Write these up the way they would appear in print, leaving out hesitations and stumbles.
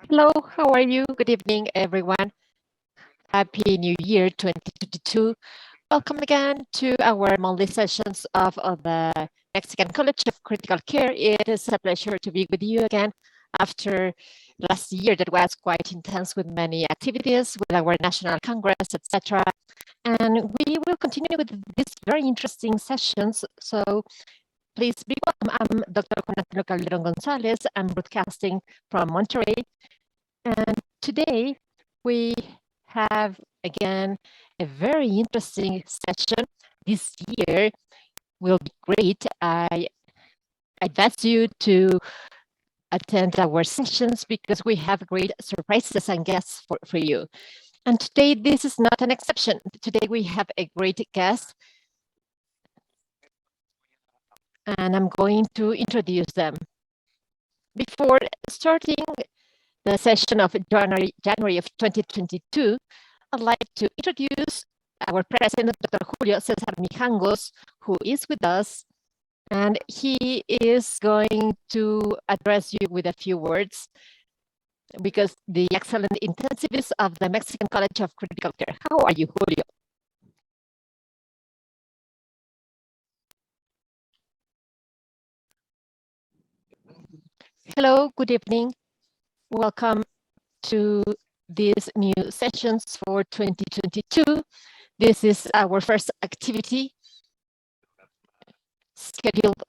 Hello, how are you? Good evening, everyone. Happy New Year 2022. Welcome again to our monthly sessions of the Mexican College of Critical Care. It is a pleasure to be with you again after last year that was quite intense with many activities with our National Congress, etc. And we will continue with these very interesting sessions. So please be welcome. I'm Dr. Juan Antonio Calderon Gonzalez. I'm broadcasting from Monterrey. And today we have again a very interesting session. This year will be great. I advise you to attend our sessions because we have great surprises and guests for you. And today this is not an exception. Today we have a great guest. And I'm going to introduce them. Before starting the session of January of 2022, I'd like to introduce our president, Dr. Julio Cesar Mijangos, who is with us, and he is going to address you with a few words because the excellent intensivist of the Mexican College of Critical Care. How are you, Julio? Hello, good evening. Welcome to these new sessions for 2022. This is our first activity scheduled.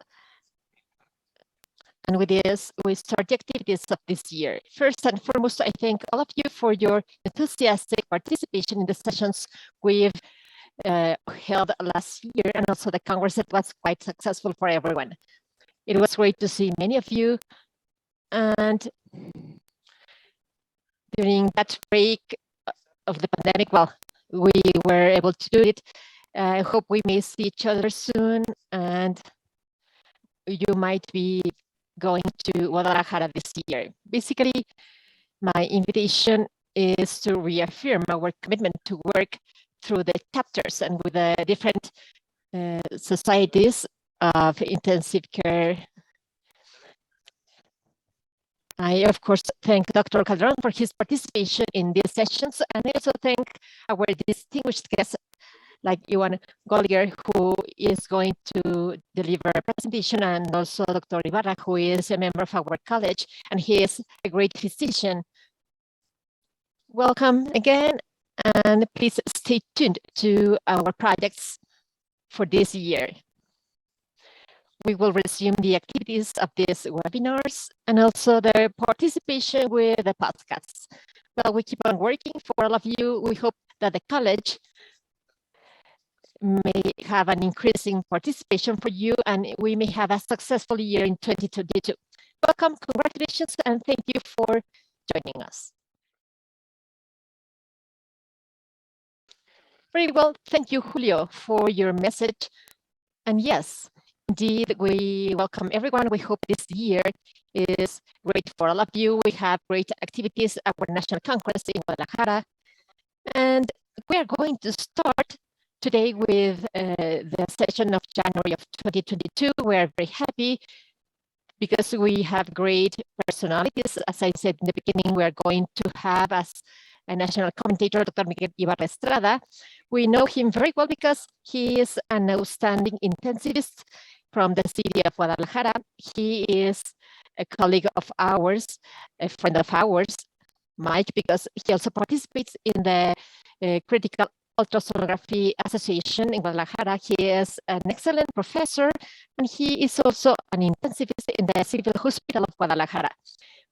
And with this, we start the activities of this year. First and foremost, I thank all of you for your enthusiastic participation in the sessions we've held last year, and also the Congress that was quite successful for everyone. It was great to see many of you. And during that break of the pandemic, well, we were able to do it. I hope we may see each other soon, and you might be going to Guadalajara this year. Basically, my invitation is to reaffirm our commitment to work through the chapters and with the different societies of intensive care. I, of course, thank Dr. Calderon for his participation in these sessions, and I also thank our distinguished guests like Ewan Goliger, who is going to deliver a presentation, and also Dr. Ibarra, who is a member of our college, and he is a great physician. Welcome again, and please stay tuned to our projects for this year. We will resume the activities of these webinars and also the participation with the podcasts. Well, we keep on working for all of you. We hope that the college may have an increasing participation for you, and we may have a successful year in 2022. Welcome, congratulations, and thank you for joining us. Very well, thank you, Julio, for your message. And yes, indeed, we welcome everyone. We hope this year is great for all of you. We have great activities at our National Congress in Guadalajara. And we are going to start today with the session of January of 2022. We're very happy because we have great personalities. As I said in the beginning, we're going to have as a national commentator, Dr. Miguel Ibarra Estrada. We know him very well because he is an outstanding intensivist from the city of Guadalajara. He is a colleague of ours, a friend of ours, Mike, because he also participates in the Critical Ultrasonography Association in Guadalajara. He is an excellent professor, and he is also an intensivist in the Civil Hospital of Guadalajara.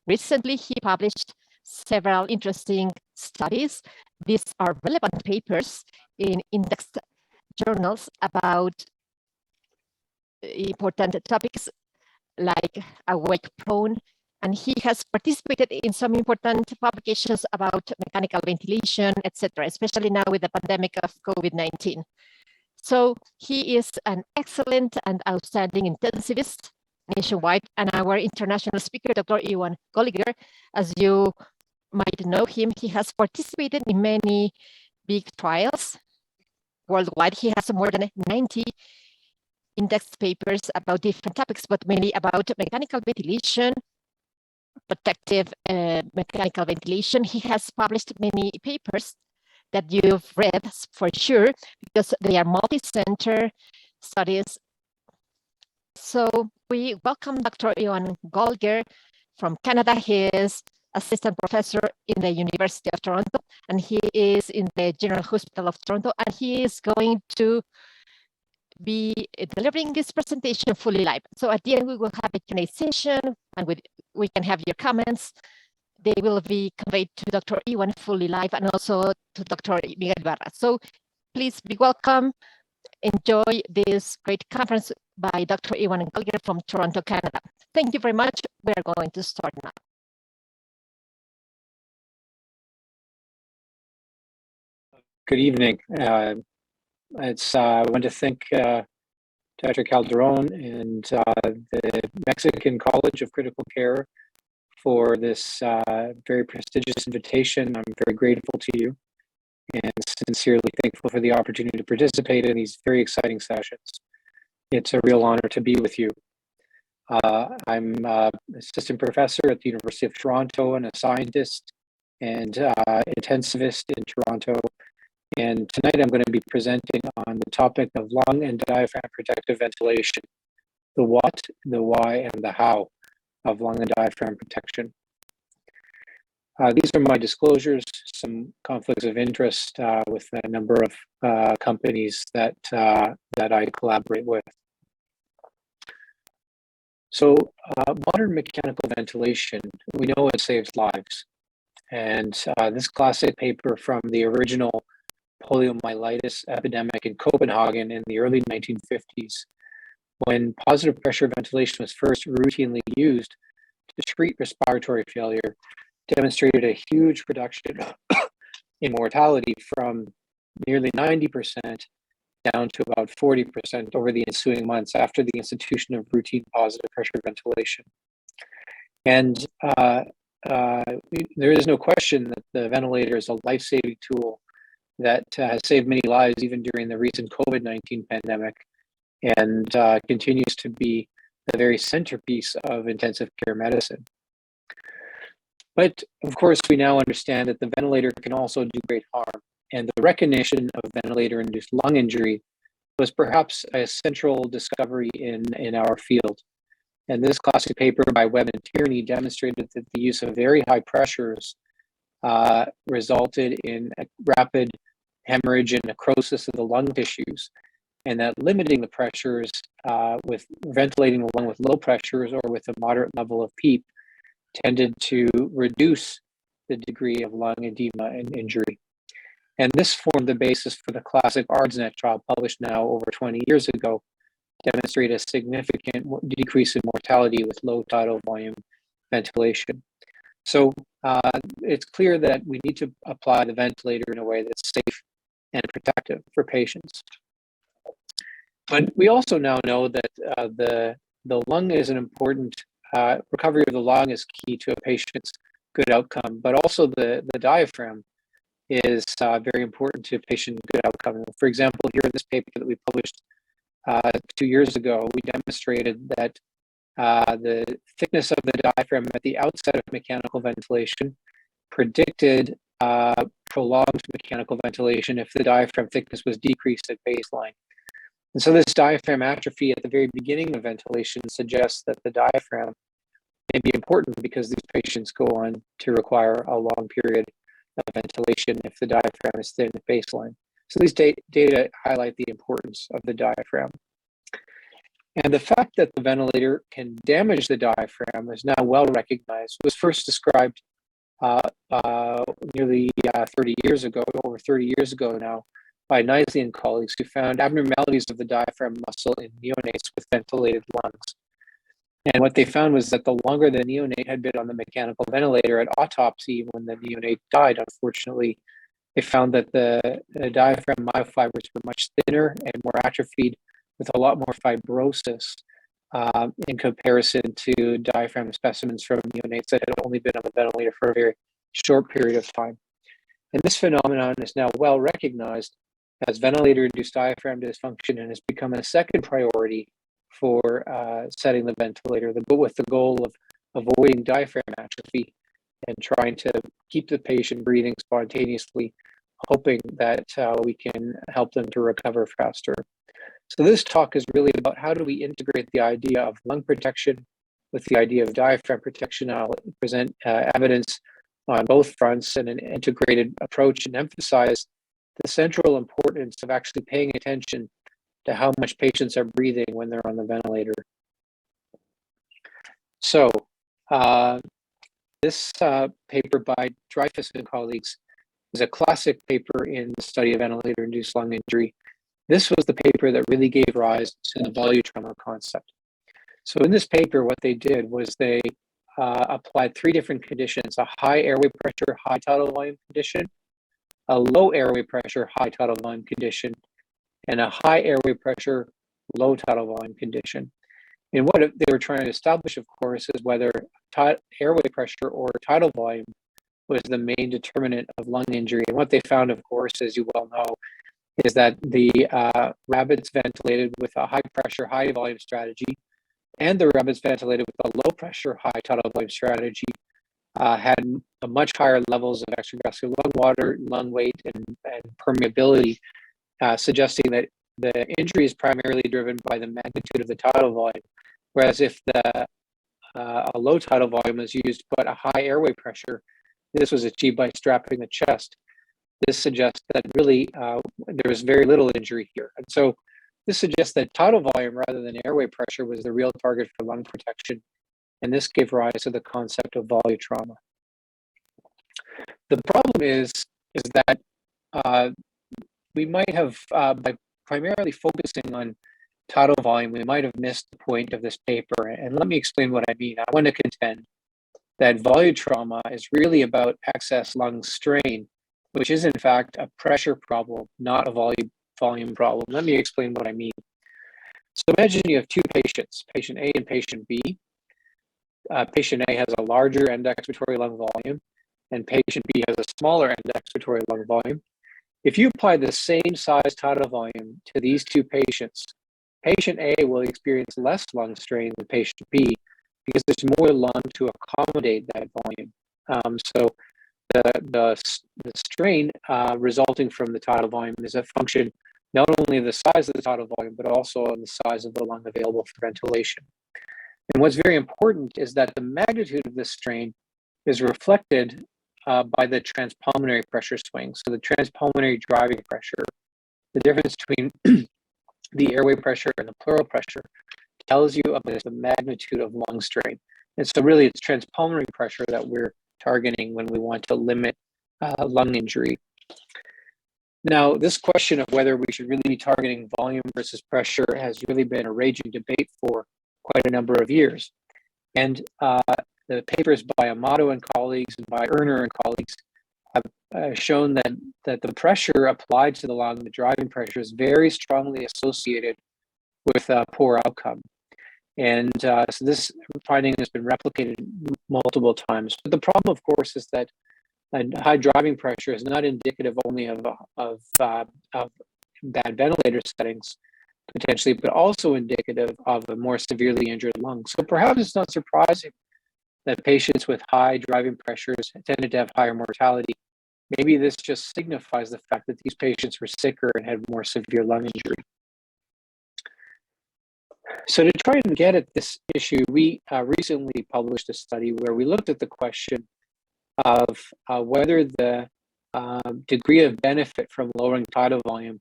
Recently, he published several interesting studies. These are relevant papers in indexed journals about important topics like awake prone, and he has participated in some important publications about mechanical ventilation, etc., especially now with the pandemic of COVID-19. So he is an excellent and outstanding intensivist nationwide, and our international speaker, Dr. Ewan Goliger, as you might know him, he has participated in many big trials worldwide. He has more than 90 indexed papers about different topics, but mainly about mechanical ventilation, protective mechanical ventilation. He has published many papers that you've read for sure, because they are multi-center studies. So we welcome Dr. Ewan Goliger from Canada. He is assistant professor in the University of Toronto, and he is in the General Hospital of Toronto, and he is going to be delivering this presentation fully live. So at the end, we will have a Q&A session, and we can have your comments. They will be conveyed to Dr. Ewan fully live, and also to Dr. Miguel Ibarra. So please be welcome. Enjoy this great conference by Dr. Ewan Goliger from Toronto, Canada. Thank you very much. We are going to start now. Good evening. I want to thank Dr. Calderon and the Mexican College of Critical Care for this very prestigious invitation. I'm very grateful to you and sincerely thankful for the opportunity to participate in these very exciting sessions. It's a real honor to be with you. I'm assistant professor at the University of Toronto and a scientist and intensivist in Toronto. And tonight I'm going to be presenting on the topic of lung and diaphragm protective ventilation, the what, the why, and the how of lung and diaphragm protection. These are my disclosures, some conflicts of interest with a number of companies that I collaborate with. So modern mechanical ventilation, we know it saves lives. And this classic paper from the original poliomyelitis epidemic in Copenhagen in the early 1950s, when positive pressure ventilation was first routinely used to treat respiratory failure, demonstrated a huge reduction in mortality from nearly 90% down to about 40% over the ensuing months after the institution of routine positive pressure ventilation. And there is no question that the ventilator is a life-saving tool that has saved many lives even during the recent COVID-19 pandemic, and continues to be the very centerpiece of intensive care medicine. But of course, we now understand that the ventilator can also do great harm, and the recognition of ventilator-induced lung injury was perhaps a central discovery in our field. And this classic paper by Webb and Tierney demonstrated that the use of very high pressures resulted in a rapid hemorrhage and necrosis of the lung tissues, and that limiting the pressures with ventilating the lung with low pressures or with a moderate level of PEEP tended to reduce the degree of lung edema and injury. And this formed the basis for the classic ARDSNet trial published now over 20 years ago, demonstrate a significant decrease in mortality with low tidal volume ventilation. So it's clear that we need to apply the ventilator in a way that's safe and protective for patients. But we also now know that the lung is an important, recovery of the lung is key to a patient's good outcome, but also the diaphragm is very important to patient good outcome. For example, here in this paper that we published 2 years ago, we demonstrated that the thickness of the diaphragm at the outset of mechanical ventilation predicted prolonged mechanical ventilation if the diaphragm thickness was decreased at baseline. And so this diaphragm atrophy at the very beginning of ventilation suggests that the diaphragm may be important because these patients go on to require a long period of ventilation if the diaphragm is thin at baseline. So these data highlight the importance of the diaphragm. And the fact that the ventilator can damage the diaphragm is now well recognized. It was first described nearly 30 years ago, over 30 years ago now, by Knisley and colleagues who found abnormalities of the diaphragm muscle in neonates with ventilated lungs. And what they found was that the longer the neonate had been on the mechanical ventilator at autopsy, when the neonate died, unfortunately, they found that the diaphragm myofibers were much thinner and more atrophied, with a lot more fibrosis in comparison to diaphragm specimens from neonates that had only been on the ventilator for a very short period of time. And this phenomenon is now well recognized as ventilator-induced diaphragm dysfunction and has become a second priority for setting the ventilator, with the goal avoiding diaphragm atrophy and trying to keep the patient breathing spontaneously, hoping that we can help them to recover faster. So this talk is really about how do we integrate the idea of lung protection with the idea of diaphragm protection. I'll present evidence on both fronts and an integrated approach and emphasize the central importance of actually paying attention to how much patients are breathing when they're on the ventilator. So this paper by Dreyfus and colleagues is a classic paper in the study of ventilator-induced lung injury. This was the paper that really gave rise to the Biotrauma concept. So in this paper, what they did was they applied three different conditions: a high airway pressure, high tidal volume condition, a low airway pressure, high tidal volume condition, and a high airway pressure, low tidal volume condition. And what they were trying to establish, of course, is whether airway pressure or tidal volume was the main determinant of lung injury. And what they found, of course, as you well know, is that the rabbits ventilated with a high pressure, high volume strategy, and the rabbits ventilated with a low pressure, high tidal volume strategy had a much higher levels of extravascular lung water, lung weight, and permeability, suggesting that the injury is primarily driven by the magnitude of the tidal volume. Whereas if a low tidal volume is used but a high airway pressure, this was achieved by strapping the chest. This suggests that really there was very little injury here. And so this suggests that tidal volume rather than airway pressure was the real target for lung protection. And this gave rise to the concept of Biotrauma. The problem is that we might have, by primarily focusing on tidal volume, we might have missed the point of this paper. And let me explain what I mean. I want to contend that Biotrauma is really about excess lung strain, which is in fact a pressure problem, not a volume problem. Let me explain what I mean. So imagine you have two patients, patient A and patient B. Patient A has a larger end expiratory lung volume, and patient B has a smaller end expiratory lung volume. If you apply the same size tidal volume to these two patients, patient A will experience less lung strain than patient B because there's more lung to accommodate that volume. So the strain resulting from the tidal volume is a function not only of the size of the tidal volume, but also on the size of the lung available for ventilation. And what's very important is that the magnitude of this strain is reflected by the transpulmonary pressure swing. So the transpulmonary driving pressure, the difference between the airway pressure and the pleural pressure, tells you about the magnitude of lung strain. And so really it's transpulmonary pressure that we're targeting when we want to limit lung injury. Now, this question of whether we should really be targeting volume versus pressure has really been a raging debate for quite a number of years. And the papers by Amato and colleagues and by Erner and colleagues have shown that the pressure applied to the lung, the driving pressure, is very strongly associated with poor outcome. And so this finding has been replicated multiple times. But the problem, of course, is that high driving pressure is not indicative only of bad ventilator settings, potentially, but also indicative of a more severely injured lung. So perhaps it's not surprising that patients with high driving pressures tended to have higher mortality. Maybe this just signifies the fact that these patients were sicker and had more severe lung injury. So to try and get at this issue, we recently published a study where we looked at the question of whether the degree of benefit from lowering tidal volume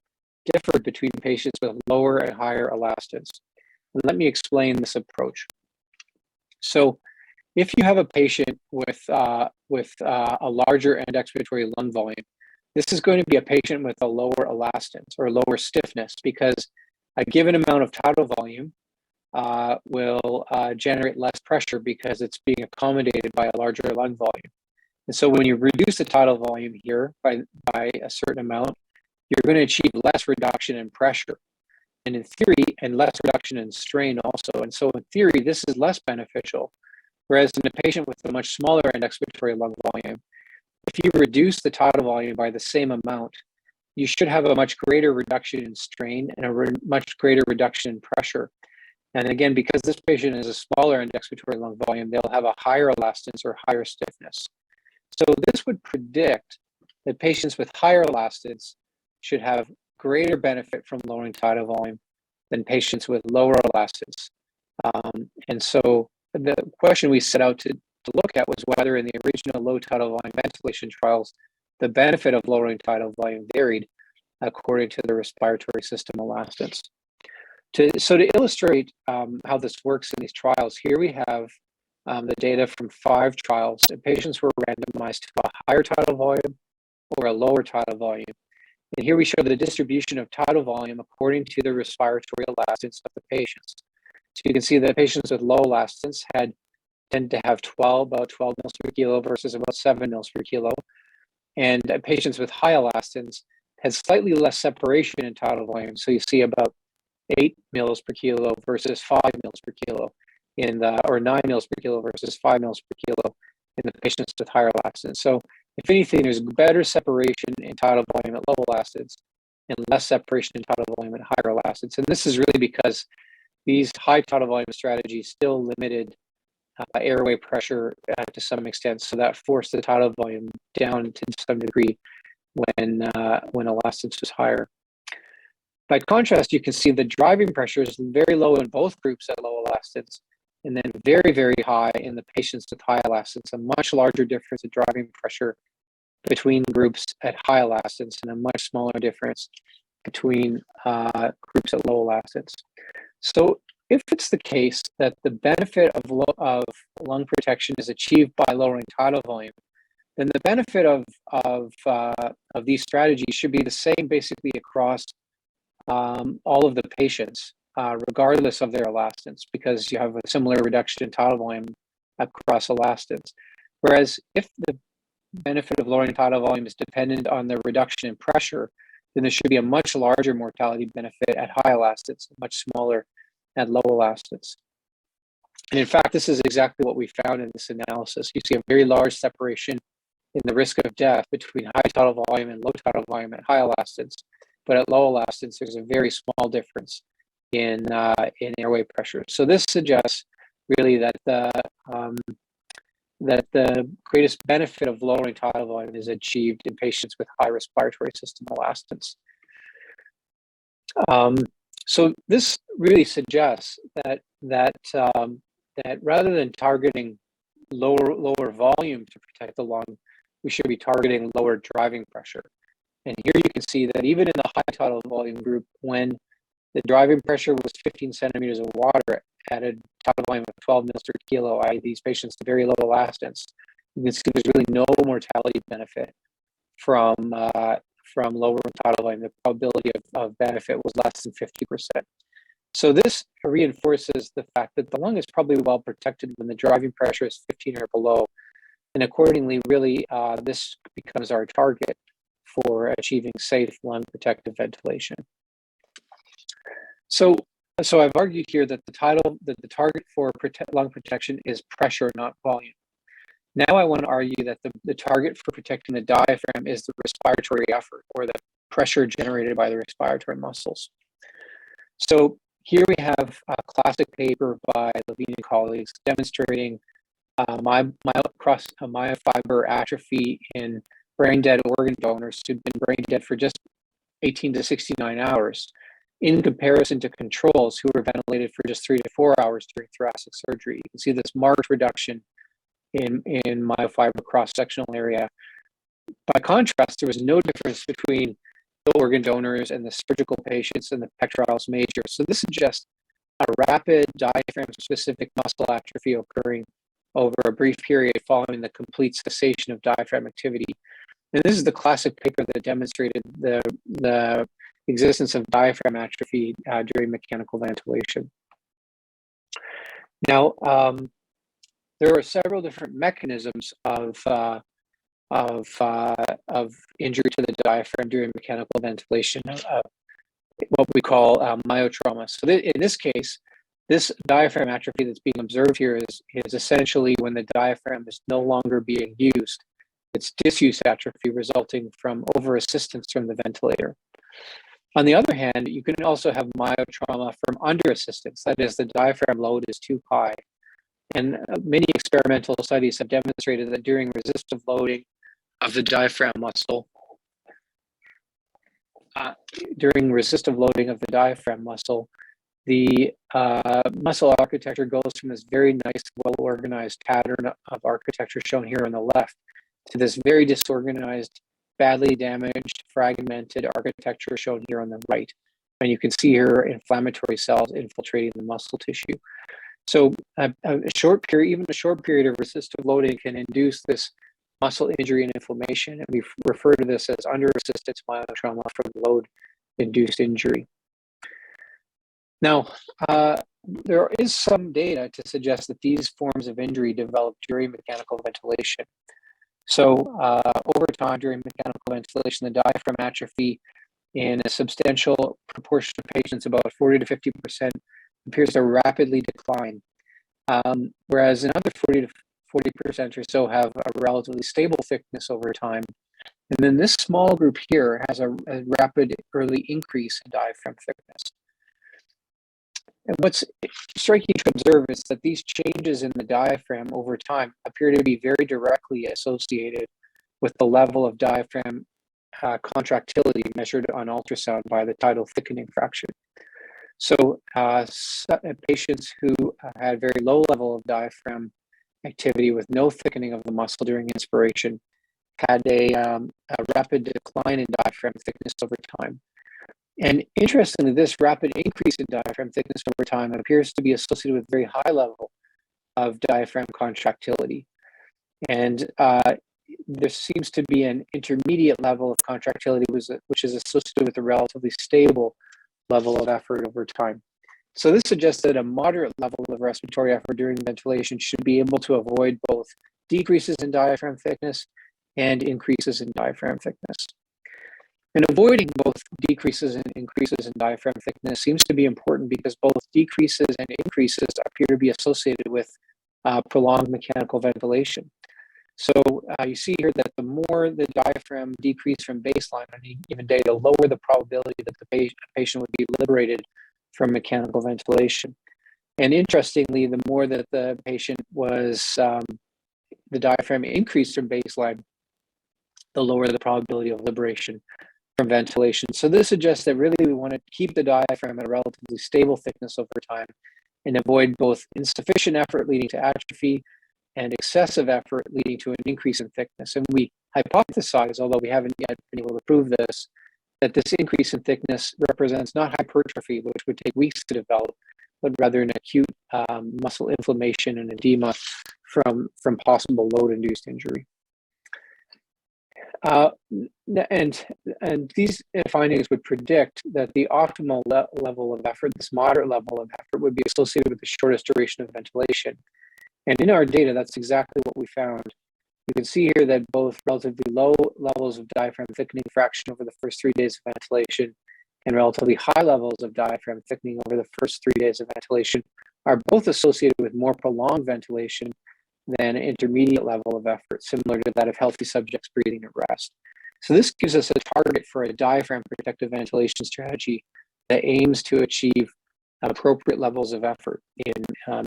differed between patients with lower and higher elastance. And let me explain this approach. So if you have a patient with a larger end expiratory lung volume, this is going to be a patient with a lower elastance or lower stiffness, because a given amount of tidal volume will generate less pressure because it's being accommodated by a larger lung volume. And so when you reduce the tidal volume here by a certain amount, you're going to achieve less reduction in pressure, and in theory, and less reduction in strain also. And so in theory, this is less beneficial. Whereas in a patient with a much smaller end expiratory lung volume, if you reduce the tidal volume by the same amount, you should have a much greater reduction in strain and a much greater reduction in pressure. And again, because this patient is a smaller end expiratory lung volume, they'll have a higher elastance or higher stiffness. So this would predict that patients with higher elastance should have greater benefit from lowering tidal volume than patients with lower elastance. And so the question we set out to look at was whether in the original low tidal volume ventilation trials, the benefit of lowering tidal volume varied according to the respiratory system elastance. So to illustrate how this works in these trials, here we have the data from 5 trials, and patients were randomized to a higher tidal volume or a lower tidal volume. And here we show the distribution of tidal volume according to the respiratory elastance of the patients. So you can see that patients with low elastance tend to have about 12 mils per kilo versus about 7 mils per kilo. And patients with high elastance had slightly less separation in tidal volume. So you see about 8 mils per kilo versus 5 mils per kilo or 9 mils per kilo versus 5 mils per kilo in the patients with higher elastance. So if anything, there's better separation in tidal volume at low elastance and less separation in tidal volume at higher elastance. And this is really because these high tidal volume strategies still limited airway pressure to some extent. So that forced the tidal volume down to some degree when elastance was higher. By contrast, you can see the driving pressure is very low in both groups at low elastance, and then very, very high in the patients with high elastance, a much larger difference in driving pressure between groups at high elastance and a much smaller difference between groups at low elastance. So if it's the case that the benefit of lung protection is achieved by lowering tidal volume, then the benefit of these strategies should be the same basically across all of the patients, regardless of their elastance, because you have a similar reduction in tidal volume across elastance. Whereas if the benefit of lowering tidal volume is dependent on the reduction in pressure, then there should be a much larger mortality benefit at high elastance, much smaller at low elastance. And in fact, this is exactly what we found in this analysis. You see a very large separation in the risk of death between high tidal volume and low tidal volume at high elastance. But at low elastance, there's a very small difference in airway pressure. So this suggests really that the greatest benefit of lowering tidal volume is achieved in patients with high respiratory system elastance. So this really suggests that rather than targeting lower volume to protect the lung, we should be targeting lower driving pressure. And here you can see that even in the high tidal volume group, when the driving pressure was 15 centimeters of water at a tidal volume of 12 mils per kilo, i.e. these patients with very low elastance, you can see there's really no mortality benefit from lower tidal volume. The probability of benefit was less than 50%. So this reinforces the fact that the lung is probably well protected when the driving pressure is 15 or below. And accordingly, really, this becomes our target for achieving safe lung protective ventilation. So I've argued here that the target for lung protection is pressure, not volume. Now I want to argue that the target for protecting the diaphragm is the respiratory effort, or the pressure generated by the respiratory muscles. So here we have a classic paper by Levine and colleagues demonstrating myofiber atrophy in brain-dead organ donors who'd been brain-dead for just 18 to 69 hours in comparison to controls who were ventilated for just 3 to 4 hours during thoracic surgery. You can see this marked reduction in myofiber cross-sectional area. By contrast, there was no difference between the organ donors and the surgical patients and the pectoralis major. So this suggests a rapid diaphragm-specific muscle atrophy occurring over a brief period following the complete cessation of diaphragm activity. And this is the classic paper that demonstrated the existence of diaphragm atrophy during mechanical ventilation. Now, there are several different mechanisms of injury to the diaphragm during mechanical ventilation, what we call myotrauma. So in this case, this diaphragm atrophy that's being observed here is essentially when the diaphragm is no longer being used. It's disuse atrophy resulting from over-assistance from the ventilator. On the other hand, you can also have myotrauma from under assistance. That is, the diaphragm load is too high. And many experimental studies have demonstrated that during resistive loading of the diaphragm muscle, the muscle architecture goes from this very nice, well-organized pattern of architecture shown here on the left to this very disorganized, badly damaged, fragmented architecture shown here on the right. And you can see here inflammatory cells infiltrating the muscle tissue. So a short period of resistive loading can induce this muscle injury and inflammation, and we refer to this as under-assistance myotrauma from load-induced injury. Now, there is some data to suggest that these forms of injury develop during mechanical ventilation. So over time, during mechanical ventilation, the diaphragm atrophy in a substantial proportion of patients, about 40 to 50%, appears to rapidly decline, whereas another 40% or so have a relatively stable thickness over time. And then this small group here has a rapid early increase in diaphragm thickness. And what's striking to observe is that these changes in the diaphragm over time appear to be very directly associated with the level of diaphragm contractility measured on ultrasound by the tidal thickening fraction. So patients who had very low level of diaphragm activity with no thickening of the muscle during inspiration had a rapid decline in diaphragm thickness over time. And interestingly, this rapid increase in diaphragm thickness over time appears to be associated with very high level of diaphragm contractility. And there seems to be an intermediate level of contractility which is associated with a relatively stable level of effort over time. So this suggests that a moderate level of respiratory effort during ventilation should be able to avoid both decreases in diaphragm thickness and increases in diaphragm thickness. And avoiding both decreases and increases in diaphragm thickness seems to be important because both decreases and increases appear to be associated with prolonged mechanical ventilation. So you see here that the more the diaphragm decreased from baseline on any given day, the lower the probability that the patient would be liberated from mechanical ventilation. And interestingly, the more that the patient was, the diaphragm increased from baseline, the lower the probability of liberation from ventilation. So this suggests that really we want to keep the diaphragm at a relatively stable thickness over time and avoid both insufficient effort leading to atrophy and excessive effort leading to an increase in thickness. And we hypothesize, although we haven't yet been able to prove this, that this increase in thickness represents not hypertrophy, which would take weeks to develop, but rather an acute muscle inflammation and edema from possible load-induced injury. And these findings would predict that the optimal level of effort, this moderate level of effort, would be associated with the shortest duration of ventilation. And in our data, that's exactly what we found. You can see here that both relatively low levels of diaphragm thickening fraction over the first 3 days of ventilation and relatively high levels of diaphragm thickening over the first 3 days of ventilation are both associated with more prolonged ventilation than intermediate level of effort, similar to that of healthy subjects breathing at rest. So this gives us a target for a diaphragm protective ventilation strategy that aims to achieve appropriate levels of effort in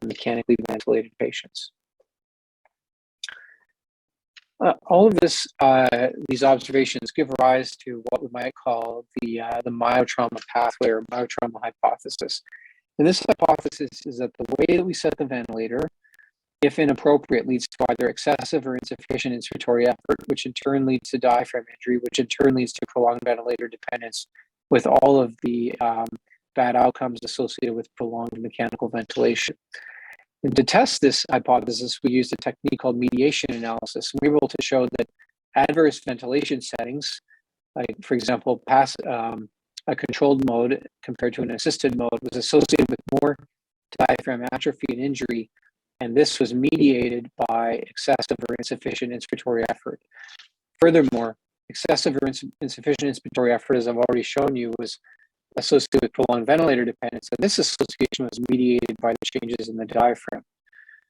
mechanically ventilated patients. All of this, these observations give rise to what we might call the myotrauma pathway or myotrauma hypothesis. And this hypothesis is that the way that we set the ventilator, if inappropriate, leads to either excessive or insufficient inspiratory effort, which in turn leads to diaphragm injury, which in turn leads to prolonged ventilator dependence, with all of the bad outcomes associated with prolonged mechanical ventilation. And to test this hypothesis, we used a technique called mediation analysis. We were able to show that adverse ventilation settings, like for example, a controlled mode compared to an assisted mode, was associated with more diaphragm atrophy and injury, and this was mediated by excessive or insufficient inspiratory effort. Furthermore, excessive or insufficient inspiratory effort, as I've already shown you, was associated with prolonged ventilator dependence, and this association was mediated by the changes in the diaphragm.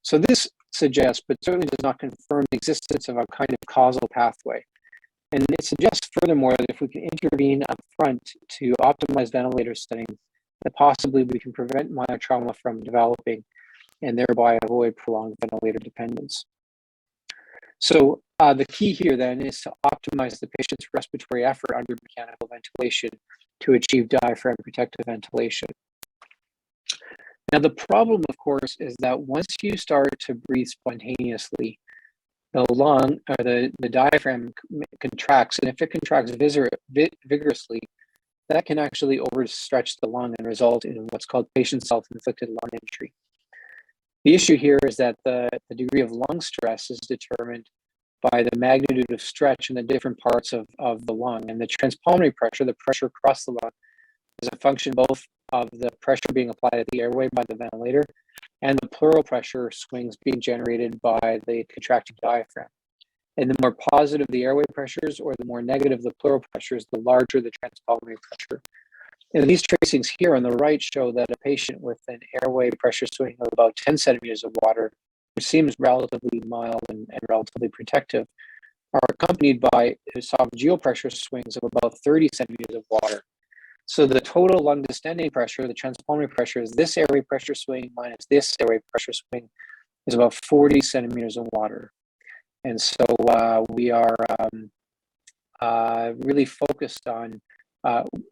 So this suggests, but certainly does not confirm, the existence of a kind of causal pathway. And it suggests furthermore that if we can intervene up front to optimize ventilator settings, that possibly we can prevent myotrauma from developing and thereby avoid prolonged ventilator dependence. So the key here then is to optimize the patient's respiratory effort under mechanical ventilation to achieve diaphragm protective ventilation. Now, the problem, of course, is that once you start to breathe spontaneously, the lung or the diaphragm contracts, and if it contracts vigorously, that can actually overstretch the lung and result in what's called patient self-inflicted lung injury. The issue here is that the degree of lung stress is determined by the magnitude of stretch in the different parts of the lung. And the transpulmonary pressure, the pressure across the lung, is a function both of the pressure being applied at the airway by the ventilator and the pleural pressure swings being generated by the contracting diaphragm. And the more positive the airway pressures or the more negative the pleural pressures, the larger the transpulmonary pressure. And these tracings here on the right show that a patient with an airway pressure swing of about 10 centimeters of water, which seems relatively mild and relatively protective, are accompanied by esophageal pressure swings of about 30 centimeters of water. So the total lung distending pressure, the transpulmonary pressure, is this airway pressure swing minus this airway pressure swing is about 40 centimeters of water. And so we are really focused on,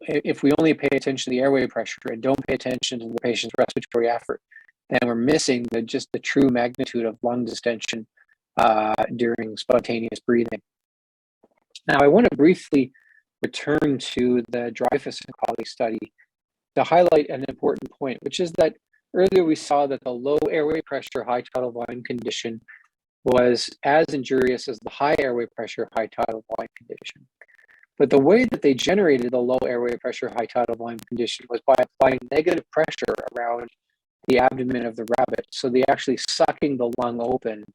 if we only pay attention to the airway pressure and don't pay attention to the patient's respiratory effort, then we're missing the true magnitude of lung distension during spontaneous breathing. Now, I want to briefly return to the Dreyfus and colleagues study to highlight an important point, which is that earlier we saw that the low airway pressure, high tidal volume condition was as injurious as the high airway pressure, high tidal volume condition. But the way that they generated the low airway pressure, high tidal volume condition was by applying negative pressure around the abdomen of the rabbit. So they actually sucking the lung open.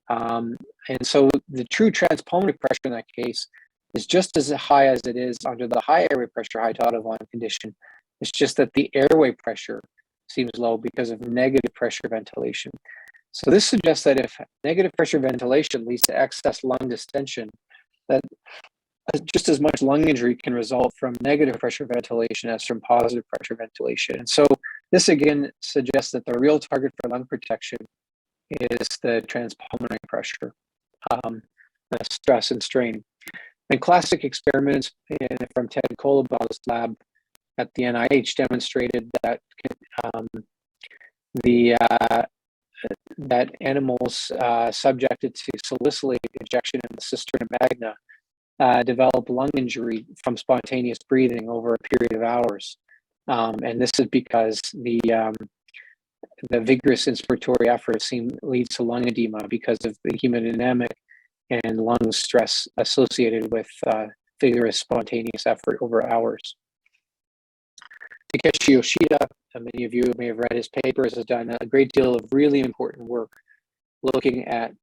And so the true transpulmonary pressure in that case is just as high as it is under the high airway pressure, high tidal volume condition. It's just that the airway pressure seems low because of negative pressure ventilation. So this suggests that if negative pressure ventilation leads to excess lung distension, that just as much lung injury can result from negative pressure ventilation as from positive pressure ventilation. And so this again suggests that the real target for lung protection is the transpulmonary pressure, the stress and strain. And classic experiments from Ted Kolobau's lab at the NIH demonstrated that that animals subjected to salicylate injection in the cisterna magna develop lung injury from spontaneous breathing over a period of hours. And this is because the vigorous inspiratory effort leads to lung edema because of the hemodynamic and lung stress associated with vigorous spontaneous effort over hours. Takeshi Yoshida, many of you may have read his papers, has done a great deal of really important work looking at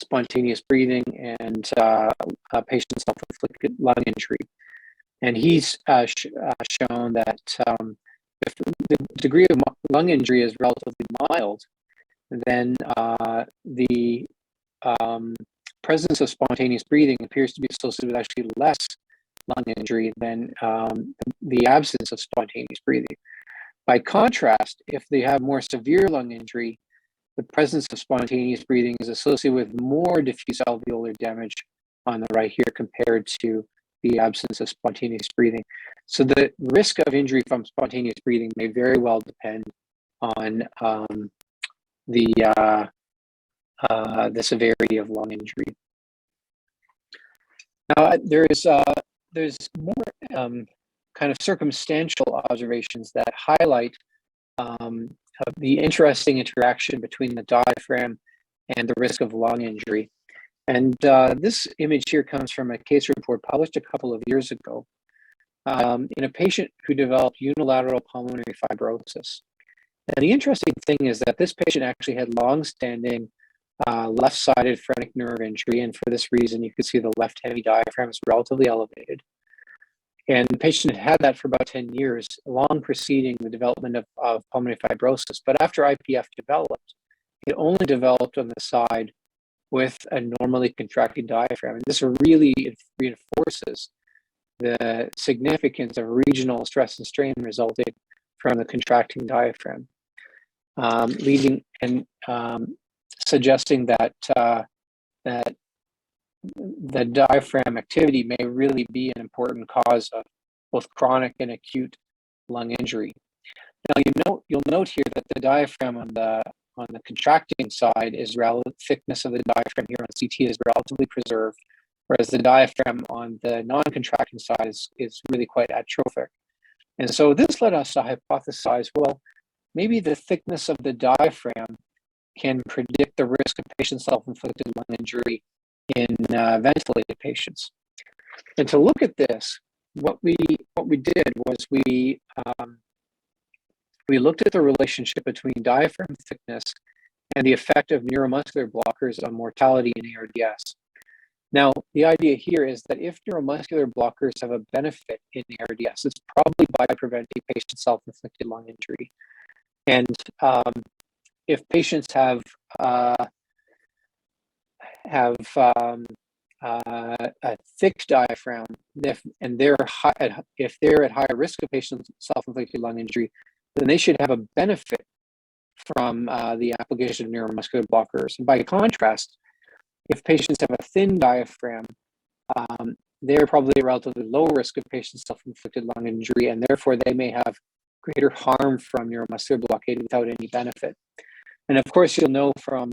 spontaneous breathing and patient self-inflicted lung injury. And he's shown that if the degree of lung injury is relatively mild, then the presence of spontaneous breathing appears to be associated with actually less lung injury than the absence of spontaneous breathing. By contrast, if they have more severe lung injury, the presence of spontaneous breathing is associated with more diffuse alveolar damage on the right here compared to the absence of spontaneous breathing. So the risk of injury from spontaneous breathing may very well depend on the severity of lung injury. Now, there's more kind of circumstantial observations that highlight the interesting interaction between the diaphragm and the risk of lung injury. And this image here comes from a case report published a couple of years ago in a patient who developed unilateral pulmonary fibrosis. And the interesting thing is that this patient actually had long-standing left-sided phrenic nerve injury, and for this reason, you can see the left hemi diaphragm is relatively elevated. And the patient had that for about 10 years, long preceding the development of pulmonary fibrosis. But after IPF developed, it only developed on the side with a normally contracting diaphragm. And this really reinforces the significance of regional stress and strain resulting from the contracting diaphragm, leading and suggesting that that the diaphragm activity may really be an important cause of both chronic and acute lung injury. Now, you'll note here that the diaphragm on the contracting side is thickness of the diaphragm here on CT is relatively preserved, whereas the diaphragm on the non-contracting side is really quite atrophic. And so this led us to hypothesize, well, maybe the thickness of the diaphragm can predict the risk of patient self-inflicted lung injury in ventilated patients. And to look at this, what we did was we looked at the relationship between diaphragm thickness and the effect of neuromuscular blockers on mortality in ARDS. Now, the idea here is that if neuromuscular blockers have a benefit in ARDS, it's probably by preventing patient self-inflicted lung injury. And if patients have a thick diaphragm, if they're at higher risk of patient self-inflicted lung injury, then they should have a benefit from the application of neuromuscular blockers. And by contrast, if patients have a thin diaphragm, they're probably at relatively low risk of patient self-inflicted lung injury, and therefore they may have greater harm from neuromuscular blockade without any benefit. And of course, you'll know from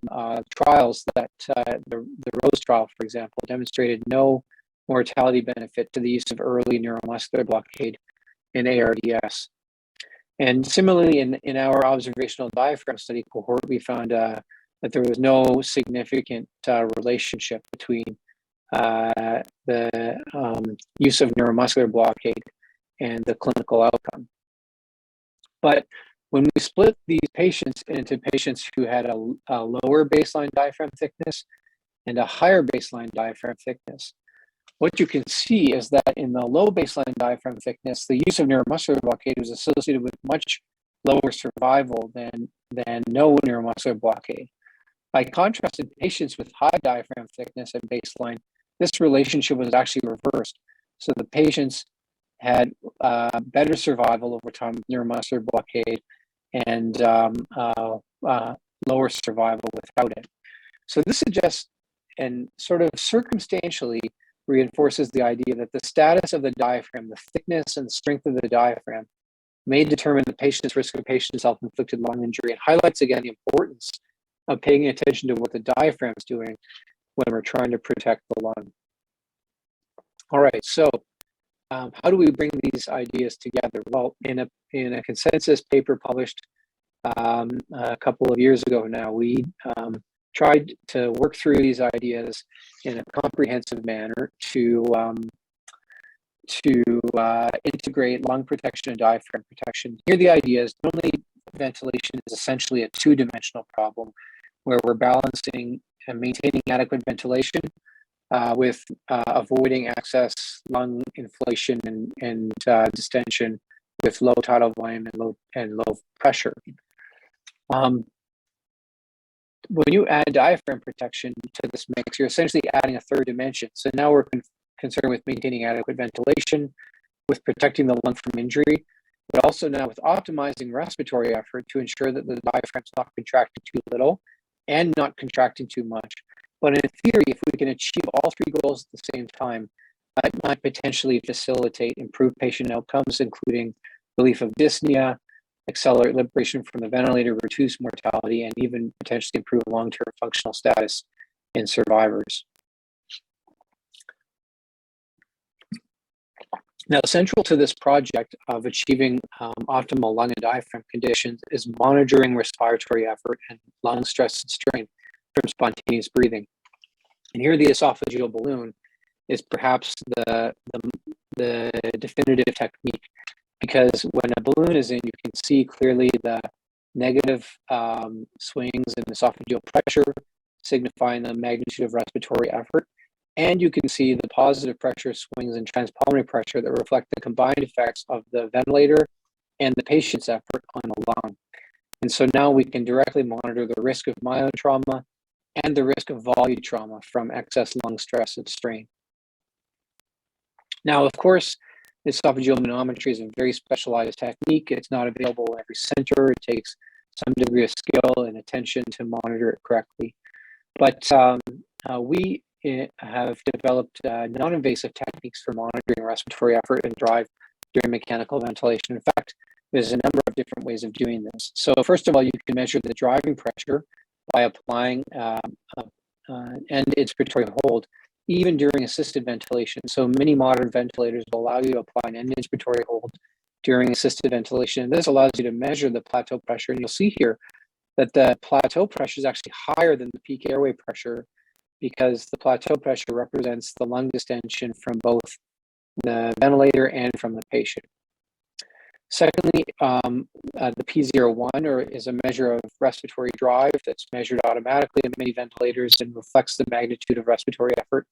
trials that the ROSE trial, for example, demonstrated no mortality benefit to the use of early neuromuscular blockade in ARDS. And similarly, in our observational diaphragm study cohort, we found that there was no significant relationship between the use of neuromuscular blockade and the clinical outcome. But when we split these patients into patients who had a lower baseline diaphragm thickness and a higher baseline diaphragm thickness, what you can see is that in the low baseline diaphragm thickness, the use of neuromuscular blockade was associated with much lower survival than no neuromuscular blockade. By contrast, in patients with high diaphragm thickness at baseline, this relationship was actually reversed. So the patients had better survival over time with neuromuscular blockade and lower survival without it. So this suggests and sort of circumstantially reinforces the idea that the status of the diaphragm, the thickness and strength of the diaphragm, may determine the patient's risk of patient self-inflicted lung injury, and highlights again the importance of paying attention to what the diaphragm is doing when we're trying to protect the lung. All right, so how do we bring these ideas together? Well, in a consensus paper published a couple of years ago now, we tried to work through these ideas in a comprehensive manner to integrate lung protection and diaphragm protection. Here the idea is not only ventilation is essentially a two-dimensional problem where we're balancing and maintaining adequate ventilation with avoiding excess lung inflation and distension with low tidal volume and low pressure. When you add diaphragm protection to this mix, you're essentially adding a third dimension. So now we're concerned with maintaining adequate ventilation, with protecting the lung from injury, but also now with optimizing respiratory effort to ensure that the diaphragm's not contracting too little and not contracting too much. But in theory, if we can achieve all three goals at the same time, that might potentially facilitate improved patient outcomes, including relief of dyspnea, accelerate liberation from the ventilator, reduce mortality, and even potentially improve long-term functional status in survivors. Now, central to this project of achieving optimal lung and diaphragm conditions is monitoring respiratory effort and lung stress and strain from spontaneous breathing. And here the esophageal balloon is perhaps the definitive technique, because when a balloon is in, you can see clearly the negative swings in esophageal pressure, signifying the magnitude of respiratory effort. And you can see the positive pressure swings in transpulmonary pressure that reflect the combined effects of the ventilator and the patient's effort on the lung. And so now we can directly monitor the risk of myotrauma and the risk of volutrauma from excess lung stress and strain. Now, of course, esophageal manometry is a very specialized technique. It's not available in every center. It takes some degree of skill and attention to monitor it correctly. But we have developed non-invasive techniques for monitoring respiratory effort and drive during mechanical ventilation. In fact, there's a number of different ways of doing this. So first of all, you can measure the driving pressure by applying an inspiratory hold, even during assisted ventilation. So many modern ventilators will allow you to apply an end inspiratory hold during assisted ventilation. And this allows you to measure the plateau pressure. And you'll see here that the plateau pressure is actually higher than the peak airway pressure, because the plateau pressure represents the lung distension from both the ventilator and from the patient. Secondly, the P01 is a measure of respiratory drive that's measured automatically in many ventilators and reflects the magnitude of respiratory effort.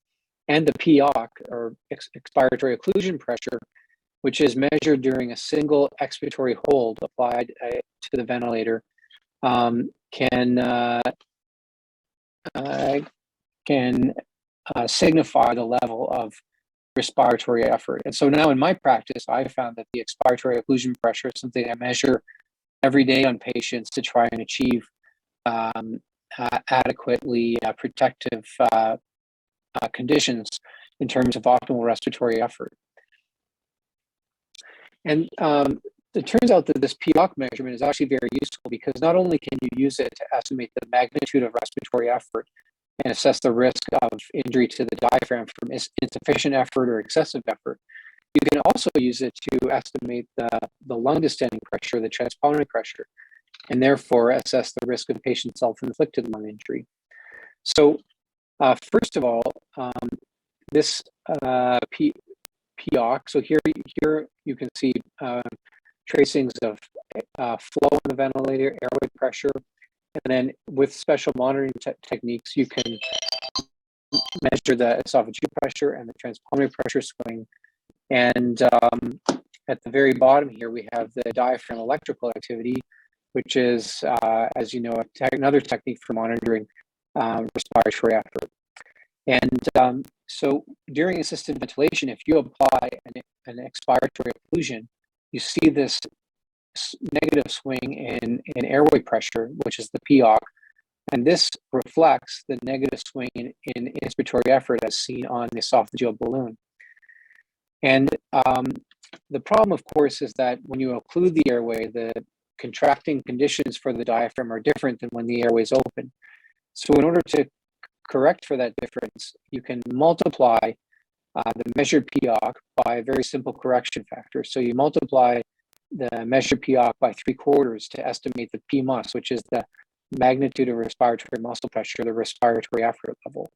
And the POC, or expiratory occlusion pressure, which is measured during a single expiratory hold applied to the ventilator, can signify the level of respiratory effort. And so now in my practice, I found that the expiratory occlusion pressure is something I measure every day on patients to try and achieve adequately protective conditions in terms of optimal respiratory effort. And it turns out that this POC measurement is actually very useful, because not only can you use it to estimate the magnitude of respiratory effort and assess the risk of injury to the diaphragm from insufficient effort or excessive effort, you can also use it to estimate the lung distending pressure, the transpulmonary pressure, and therefore assess the risk of patient self-inflicted lung injury. So first of all, this POC, so here you can see tracings of flow in the ventilator, airway pressure, and then with special monitoring techniques, you can measure the esophageal pressure and the transpulmonary pressure swing. And at the very bottom here, we have the diaphragm electrical activity, which is, as you know, another technique for monitoring respiratory effort. And so during assisted ventilation, if you apply an expiratory occlusion, you see this negative swing in airway pressure, which is the POC, and this reflects the negative swing in inspiratory effort as seen on the esophageal balloon. And the problem, of course, is that when you occlude the airway, the contracting conditions for the diaphragm are different than when the airway is open. So in order to correct for that difference, you can multiply the measured POC by a very simple correction factor. So you multiply the measured POC by 3/4 to estimate the PMUS, which is the magnitude of respiratory muscle pressure, the respiratory effort level.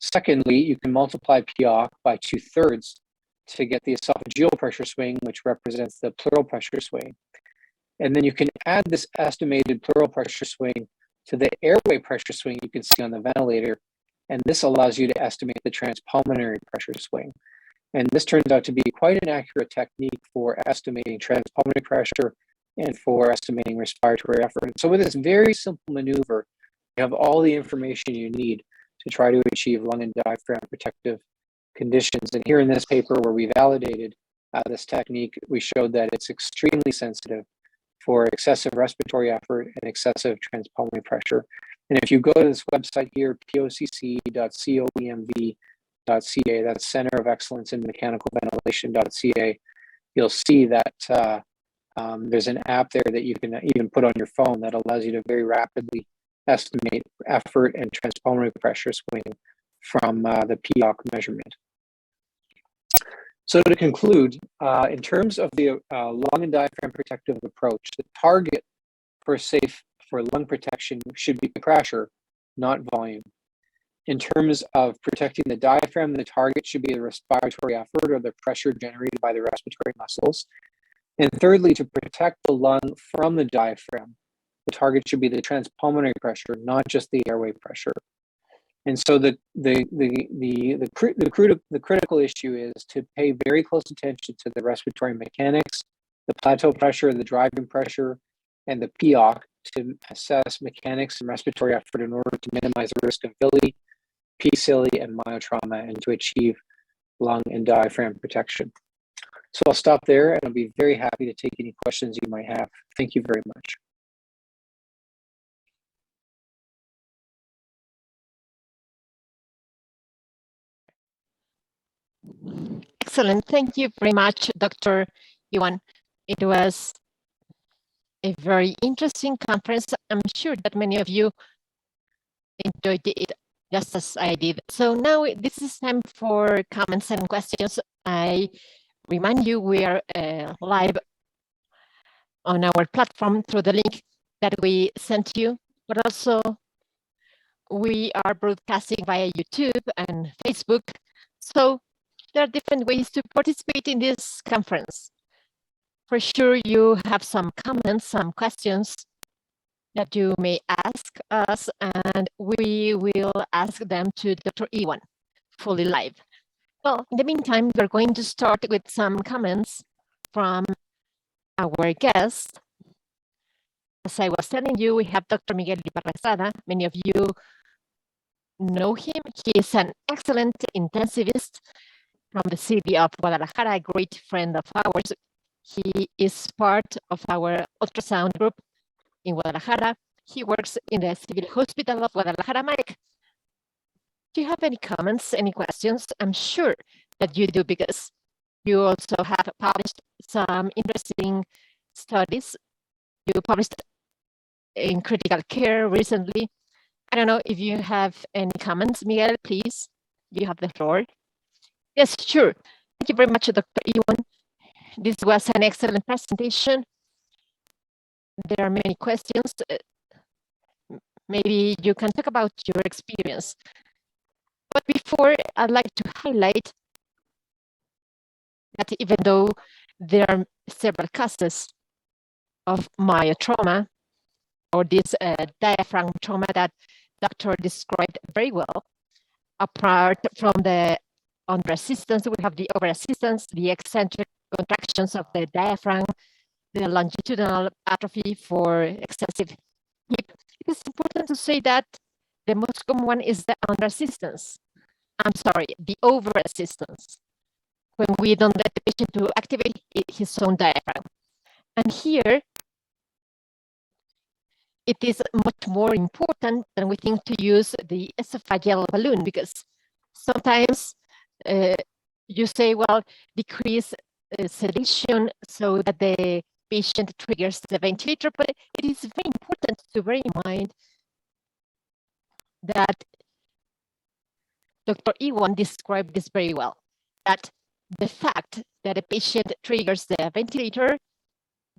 Secondly, you can multiply POC by 2/3 to get the esophageal pressure swing, which represents the pleural pressure swing. And then you can add this estimated pleural pressure swing to the airway pressure swing you can see on the ventilator, and this allows you to estimate the transpulmonary pressure swing. And this turns out to be quite an accurate technique for estimating transpulmonary pressure and for estimating respiratory effort. And so with this very simple maneuver, you have all the information you need to try to achieve lung and diaphragm protective conditions. And here in this paper where we validated this technique, we showed that it's extremely sensitive for excessive respiratory effort and excessive transpulmonary pressure. And if you go to this website here, pocc.coemv.ca, that's Center of Excellence in Mechanical Ventilation.ca, you'll see that there's an app there that you can even put on your phone that allows you to very rapidly estimate effort and transpulmonary pressure swing from the POC measurement. So to conclude, in terms of the lung and diaphragm protective approach, the target for lung protection should be pressure, not volume. In terms of protecting the diaphragm, the target should be the respiratory effort or the pressure generated by the respiratory muscles. And thirdly, to protect the lung from the diaphragm, the target should be the transpulmonary pressure, not just the airway pressure. And so the critical issue is to pay very close attention to the respiratory mechanics, the plateau pressure, the driving pressure, and the POC to assess mechanics and respiratory effort in order to minimize the risk of VILI, PCILI, and myotrauma, and to achieve lung and diaphragm protection. So I'll stop there, and I'll be very happy to take any questions you might have. Thank you very much. Excellent. Thank you very much, Dr. Ewan. It was a very interesting conference. I'm sure that many of you enjoyed it just as I did. So now this is time for comments and questions. I remind you we are live on our platform through the link that we sent you, but also we are broadcasting via YouTube and Facebook. So there are different ways to participate in this conference. For sure, you have some comments, some questions that you may ask us, and we will ask them to Dr. Ewan, fully live. Well, in the meantime, we're going to start with some comments from our guests. As I was telling you, we have Dr. Miguel Ibarra. Many of you know him. He is an excellent intensivist from the city of Guadalajara, a great friend of ours. He is part of our ultrasound group in Guadalajara. He works in the Civil Hospital of Guadalajara. Mike, do you have any comments, any questions? I'm sure that you do, because you also have published some interesting studies. You published in critical care recently. I don't know if you have any comments. Miguel, please, you have the floor. Yes, sure. Thank you very much, Dr. Ewan. This was an excellent presentation. There are many questions. Maybe you can talk about your experience. But before, I'd like to highlight that even though there are several causes of myotrauma, or this diaphragm trauma that Dr. described very well, apart from the under assistance, we have the over assistance, the eccentric contractions of the diaphragm, the longitudinal atrophy for excessive hip. It is important to say that the most common one is the under assistance. I'm sorry, the over assistance, when we don't let the patient to activate his own diaphragm. And here, it is much more important than we think to use the esophageal balloon, because sometimes you say, well, decrease sedation so that the patient triggers the ventilator, but it is very important to bear in mind that Dr. Ewan described this very well, that the fact that a patient triggers the ventilator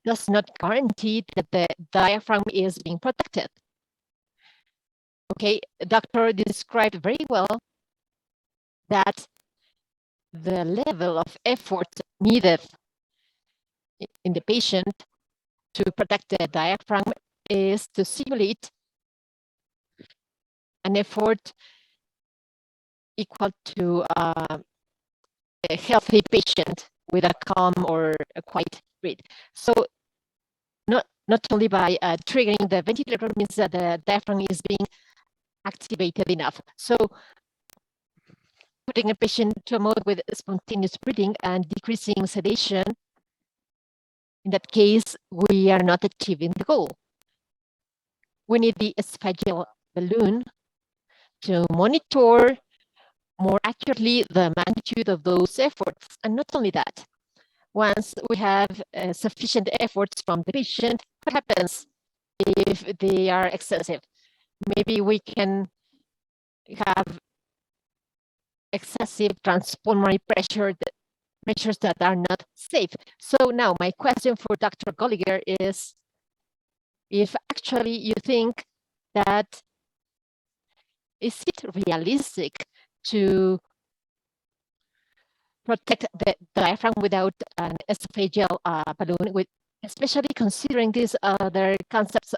does not guarantee that the diaphragm is being protected. Okay, doctor described very well that the level of effort needed in the patient to protect the diaphragm is to simulate an effort equal to a healthy patient with a calm or a quiet breath. So not only by triggering the ventilator means that the diaphragm is being activated enough. So putting a patient to a mode with spontaneous breathing and decreasing sedation, in that case, we are not achieving the goal. We need the esophageal balloon to monitor more accurately the magnitude of those efforts. And not only that, once we have sufficient efforts from the patient, what happens if they are excessive? Maybe we can have excessive transpulmonary pressure, pressures that are not safe. So now my question for Dr. Goliger is, if actually you think that, is it realistic to protect the diaphragm without an esophageal balloon, with, especially considering these other concepts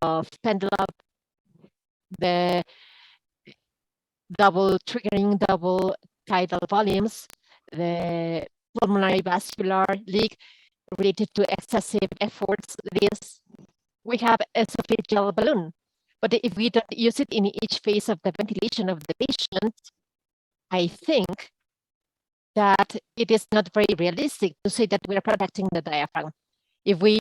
of pendulum, the double triggering, double tidal volumes, the pulmonary vascular leak, related to excessive efforts is we have a esophageal balloon. But if we don't use it in each phase of the ventilation of the patient, I think that it is not very realistic to say that we are protecting the diaphragm if we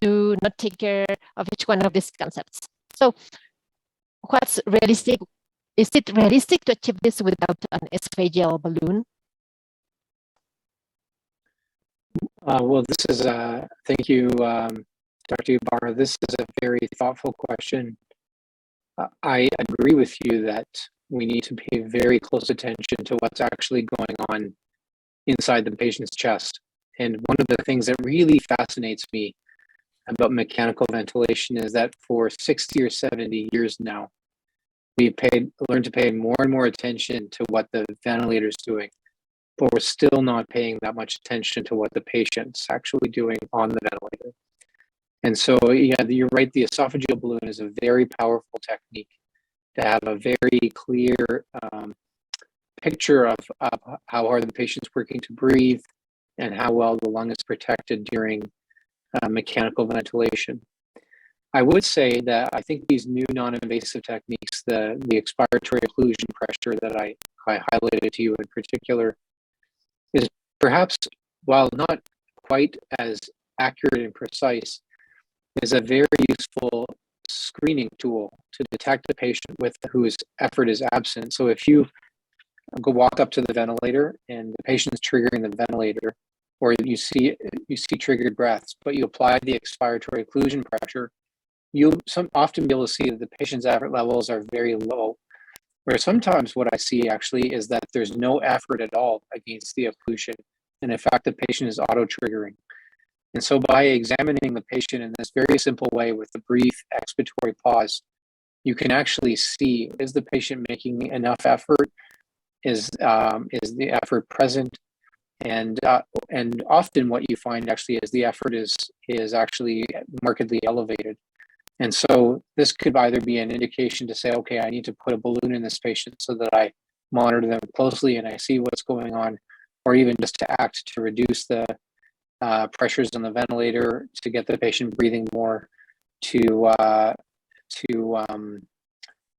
do not take care of each one of these concepts. So what's realistic? Is it realistic to achieve this without an esophageal balloon? Well, this is, thank you, Dr. Ibarra. This is a very thoughtful question. I agree with you that we need to pay very close attention to what's actually going on inside the patient's chest. And one of the things that really fascinates me about mechanical ventilation is that for 60 or 70 years now, we've learned to pay more and more attention to what the ventilator is doing, but we're still not paying that much attention to what the patient's actually doing on the ventilator. And so, yeah, you're right, the esophageal balloon is a very powerful technique to have a very clear picture of how hard the patient's working to breathe and how well the lung is protected during mechanical ventilation. I would say that I think these new non-invasive techniques, the expiratory occlusion pressure that I highlighted to you in particular, is perhaps, while not quite as accurate and precise, is a very useful screening tool to detect a patient whose effort is absent. So if you go walk up to the ventilator and the patient's triggering the ventilator, or you see triggered breaths, but you apply the expiratory occlusion pressure, you'll often be able to see that the patient's effort levels are very low. Where sometimes what I see actually is that there's no effort at all against the occlusion. And in fact, the patient is auto-triggering. And so by examining the patient in this very simple way with the brief expiratory pause, you can actually see, is the patient making enough effort? Is the effort present? And often what you find actually is the effort is actually markedly elevated. And so this could either be an indication to say, okay, I need to put a balloon in this patient so that I monitor them closely and I see what's going on, or even just to act to reduce the pressures on the ventilator, to get the patient breathing more, to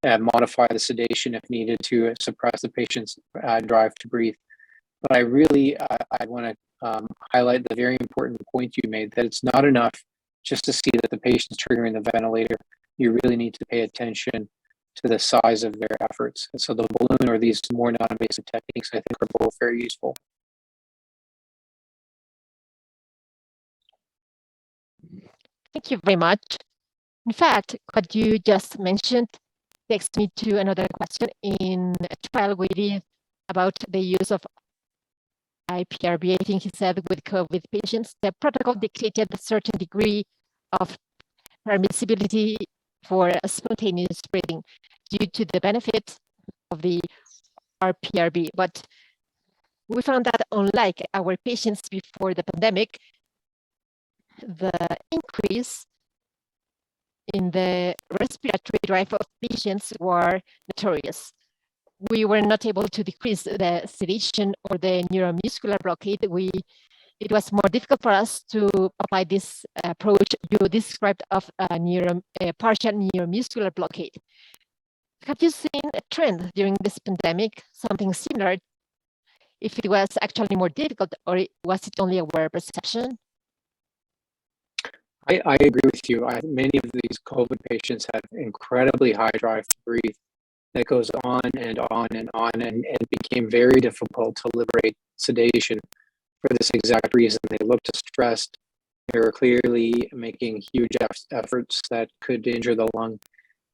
modify the sedation if needed to suppress the patient's drive to breathe. But I really, I want to highlight the very important point you made, that it's not enough just to see that the patient's triggering the ventilator. You really need to pay attention to the size of their efforts. And so the balloon or these more non-invasive techniques, I think, are both very useful. Thank you very much. In fact, what you just mentioned takes me to another question. In a trial we did about the use of IPRB, I think he said, with COVID patients, the protocol dictated a certain degree of permissibility for spontaneous breathing due to the benefit of the RPRB. But we found that unlike our patients before the pandemic, the increase in the respiratory drive of patients were notorious. We were not able to decrease the sedation or the neuromuscular blockade. It was more difficult for us to apply this approach you described of a partial neuromuscular blockade. Have you seen a trend during this pandemic, something similar, if it was actually more difficult, or was it only our perception? I agree with you. Many of these COVID patients have incredibly high drive to breathe that goes on and on and on, and it became very difficult to liberate sedation for this exact reason. They looked stressed. They were clearly making huge efforts that could injure the lung.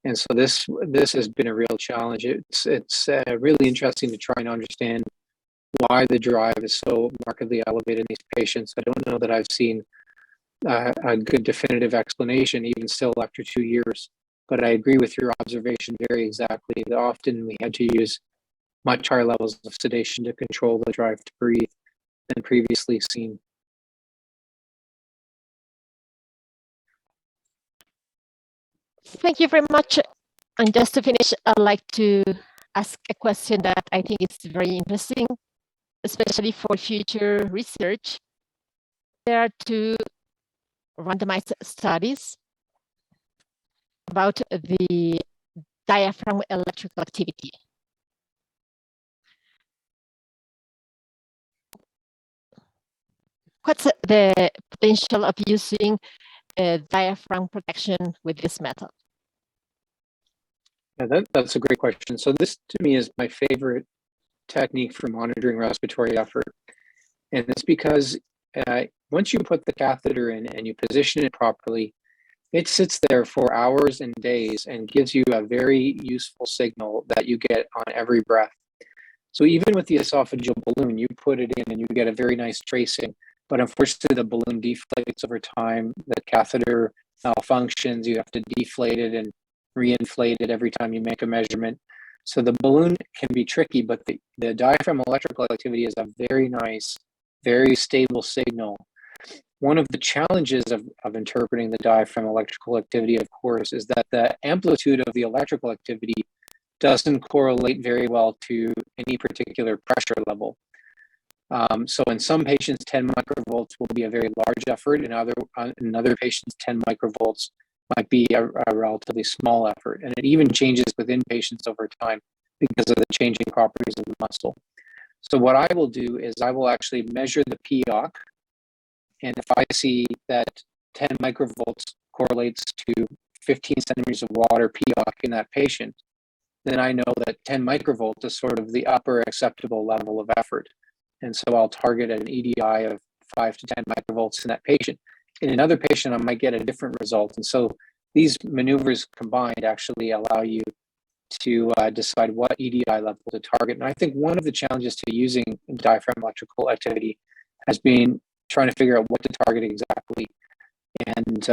And so this has been a real challenge. It's really interesting to try and understand why the drive is so markedly elevated in these patients. I don't know that I've seen a good definitive explanation, even still after 2 years. But I agree with your observation very exactly, that often we had to use much higher levels of sedation to control the drive to breathe than previously seen. Thank you very much. And just to finish, I'd like to ask a question that I think is very interesting, especially for future research. there are two randomized studies about the diaphragm electrical activity. What's the potential of using diaphragm protection with this method? Yeah, that's a great question. So this, to me, is my favorite technique for monitoring respiratory effort. And it's because once you put the catheter in and you position it properly, it sits there for hours and days and gives you a very useful signal that you get on every breath. So even with the esophageal balloon, you put it in and you get a very nice tracing. But unfortunately, the balloon deflates over time. The catheter malfunctions. You have to deflate it and reinflate it every time you make a measurement. So the balloon can be tricky, but the diaphragm electrical activity is a very nice, very stable signal. One of the challenges of interpreting the diaphragm electrical activity, of course, is that the amplitude of the electrical activity doesn't correlate very well to any particular pressure level. So in some patients, 10 microvolts will be a very large effort. In other patients, 10 microvolts might be a relatively small effort. And it even changes within patients over time because of the changing properties of the muscle. So what I will do is I will actually measure the POC. And if I see that 10 microvolts correlates to 15 centimeters of water POC in that patient, then I know that 10 microvolts is sort of the upper acceptable level of effort. And so I'll target an EDI of 5 to 10 microvolts in that patient. In another patient, I might get a different result. And so these maneuvers combined actually allow you to decide what EDI level to target. And I think one of the challenges to using diaphragm electrical activity has been trying to figure out what to target exactly. And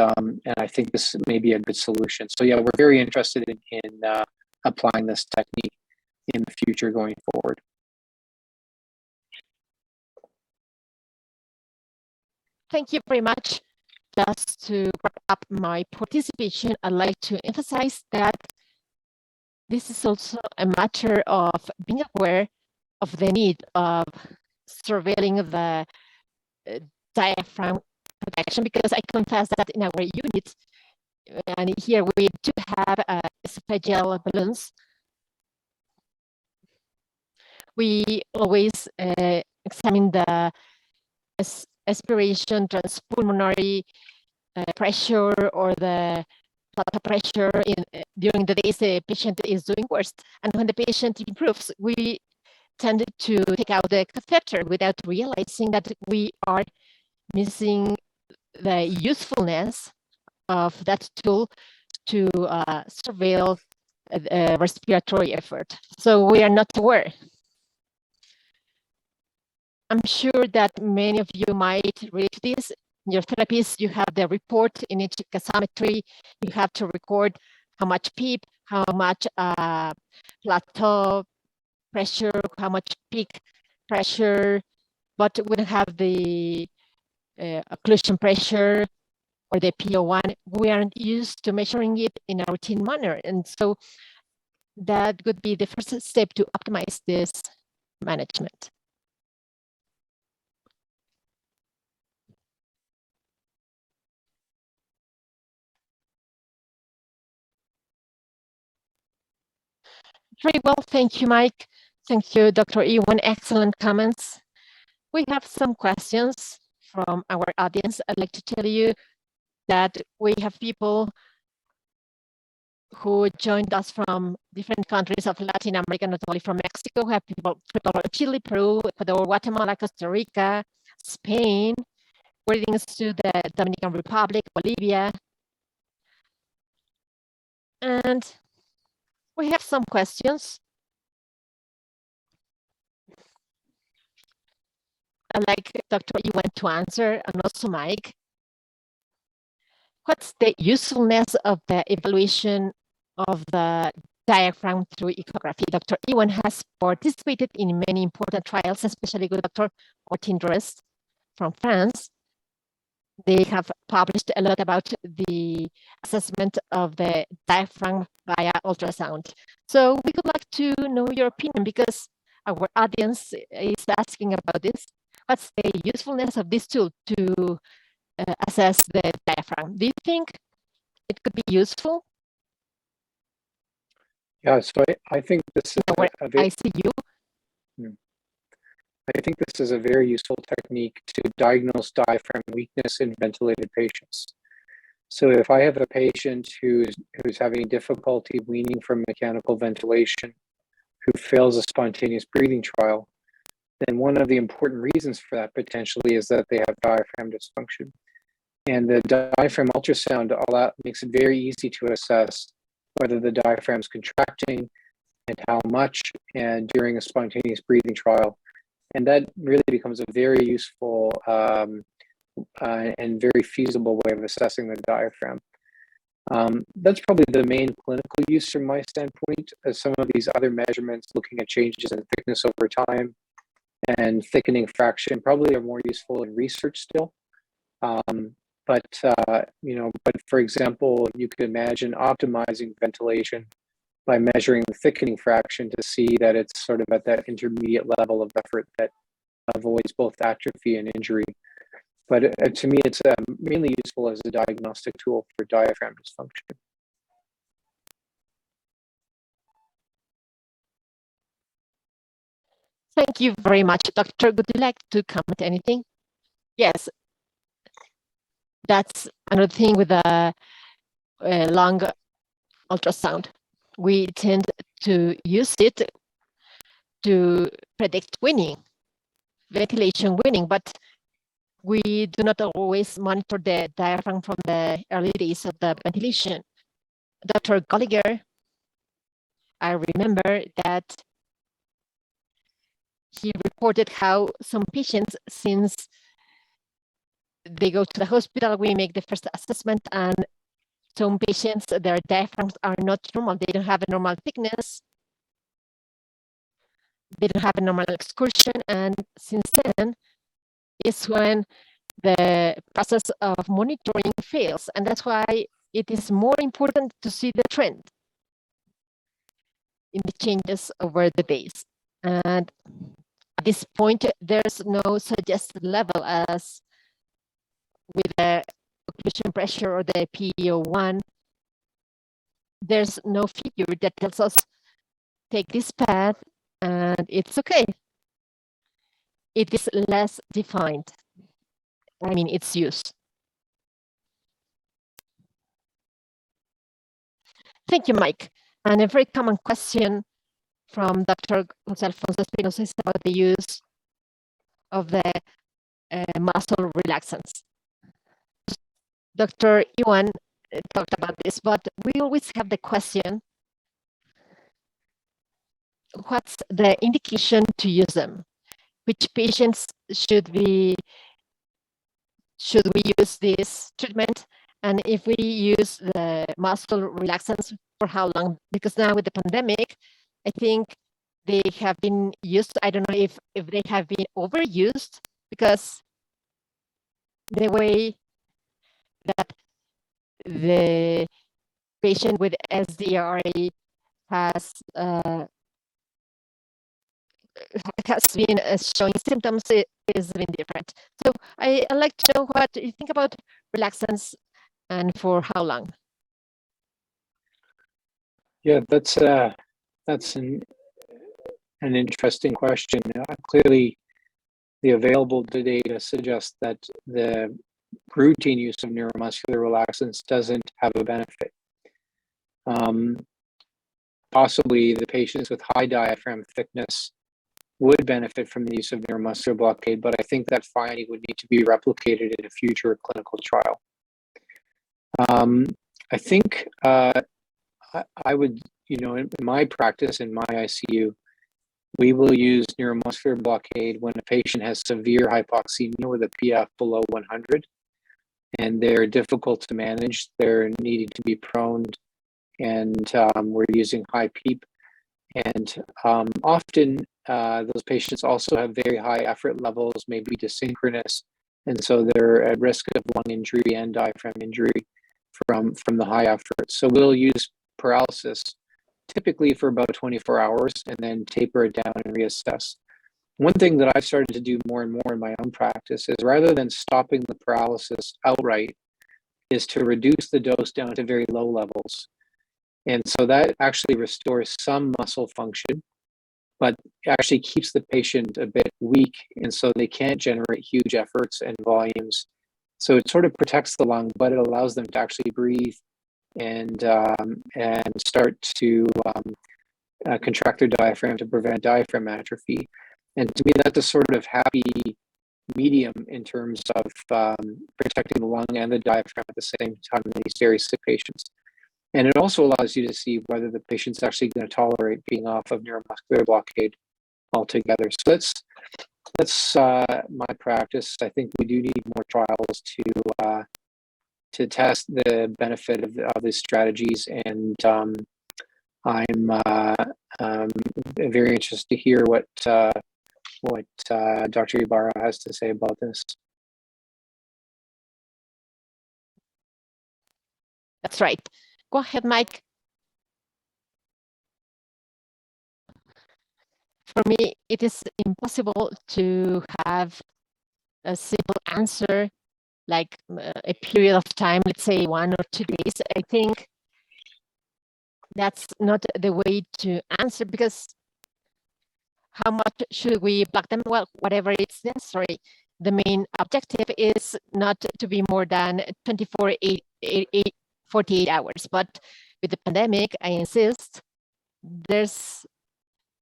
I think this may be a good solution. So yeah, we're very interested in applying this technique in the future going forward. Thank you very much. Just to wrap up my participation, I'd like to emphasize that this is also a matter of being aware of the need of surveilling the diaphragm protection, because I confess that in our unit, and here we do have esophageal balloons, we always examine the aspiration, transpulmonary pressure, or the blood pressure during the days the patient is doing worse. And when the patient improves, we tend to take out the catheter without realizing that we are missing the usefulness of that tool to surveil respiratory effort. So we are not aware. I'm sure that many of you might read this. In your therapies, you have the report in each gasometry. You have to record how much PEEP, how much plateau pressure, how much peak pressure, but we don't have the occlusion pressure or the PO1. We aren't used to measuring it in a routine manner. And so that would be the first step to optimize this management. Very well, thank you, Mike. Thank you, Dr. Ewan. Excellent comments. We have some questions from our audience. I'd like to tell you that we have people who joined us from different countries of Latin America, not only from Mexico. We have people from Chile, Peru, Ecuador, Guatemala, Costa Rica, Spain, greetings to the Dominican Republic, Bolivia. And we have some questions. I'd like Dr. Ewan to answer, and also Mike. What's the usefulness of the evaluation of the diaphragm through echography? Dr. Ewan has participated in many important trials, especially with Dr. Martin Drest from France. They have published a lot about the assessment of the diaphragm via ultrasound. So we would like to know your opinion, because our audience is asking about this. what's the usefulness of this tool to assess the diaphragm? Do you think it could be useful? Yeah, so I think this is a very, ICU. I think this is a very useful technique to diagnose diaphragm weakness in ventilated patients. So if I have a patient who's having difficulty weaning from mechanical ventilation, who fails a spontaneous breathing trial, then one of the important reasons for that potentially is that they have diaphragm dysfunction. And the diaphragm ultrasound makes it very easy to assess whether the diaphragm is contracting and how much, and during a spontaneous breathing trial. And that really becomes a very useful and very feasible way of assessing the diaphragm. That's probably the main clinical use from my standpoint. As some of these other measurements, looking at changes in thickness over time and thickening fraction, probably are more useful in research still. But for example, you could imagine optimizing ventilation by measuring the thickening fraction to see that it's sort of at that intermediate level of effort that avoids both atrophy and injury. But to me, it's mainly useful as a diagnostic tool for diaphragm dysfunction. Thank you very much, Doctor. Would you like to comment anything? Yes, that's another thing with a lung ultrasound. We tend to use it to predict weaning, ventilation weaning, but we do not always monitor the diaphragm from the early days of the ventilation. Dr. Goliger, I remember that he reported how some patients, since they go to the hospital, we make the first assessment, and some patients, their diaphragms are not normal. They don't have a normal thickness. They don't have a normal excursion. And since then is when the process of monitoring fails. And that's why it is more important to see the trend in the changes over the days. And at this point, there's no suggested level as with the occlusion pressure or the PEO1. There's no figure that tells us take this path and it's okay. It is less defined. I mean, its use. Thank you, Mike. And a very common question from Dr. Jose Alfonso Espinosa is about the use of the muscle relaxants. Dr. Ewan talked about this, but we always have the question, what's the indication to use them? Which patients should we use this treatment? And if we use the muscle relaxants, for how long? Because now with the pandemic, I think they have been used. I don't know if they have been overused, because the way that the patient with SDRA has been showing symptoms is been different. So I'd like to know what you think about relaxants and for how long. Yeah, that's an interesting question. Clearly, the available data suggests that the routine use of neuromuscular relaxants doesn't have a benefit. Possibly the patients with high diaphragm thickness would benefit from the use of neuromuscular blockade, but I think that finding would need to be replicated in a future clinical trial. I think I would, in my practice, in my ICU, we will use neuromuscular blockade when a patient has severe hypoxemia with a PF below 100, and they're difficult to manage. They're needing to be proned, and we're using high PEEP. And often those patients also have very high effort levels, maybe desynchronous, and so they're at risk of lung injury and diaphragm injury from the high effort. So we'll use paralysis typically for about 24 hours and then taper it down and reassess. One thing that I've started to do more and more in my own practice is rather than stopping the paralysis outright, is to reduce the dose down to very low levels. And so that actually restores some muscle function, but actually keeps the patient a bit weak. And so they can't generate huge efforts and volumes. So it sort of protects the lung, but it allows them to actually breathe and start to contract their diaphragm to prevent diaphragm atrophy. And to me, that's a sort of happy medium in terms of protecting the lung and the diaphragm at the same time in these very sick patients. And it also allows you to see whether the patient's actually going to tolerate being off of neuromuscular blockade altogether. So that's my practice. I think we do need more trials to test the benefit of these strategies, and I'm very interested to hear what Dr. Ibarra has to say about this. That's right. Go ahead, Mike. For me, it is impossible to have a simple answer, like a period of time, let's say 1 or 2 days. I think that's not the way to answer, because how much should we block them? Well, whatever is necessary. The main objective is not to be more than 48 hours. But with the pandemic, I insist, there's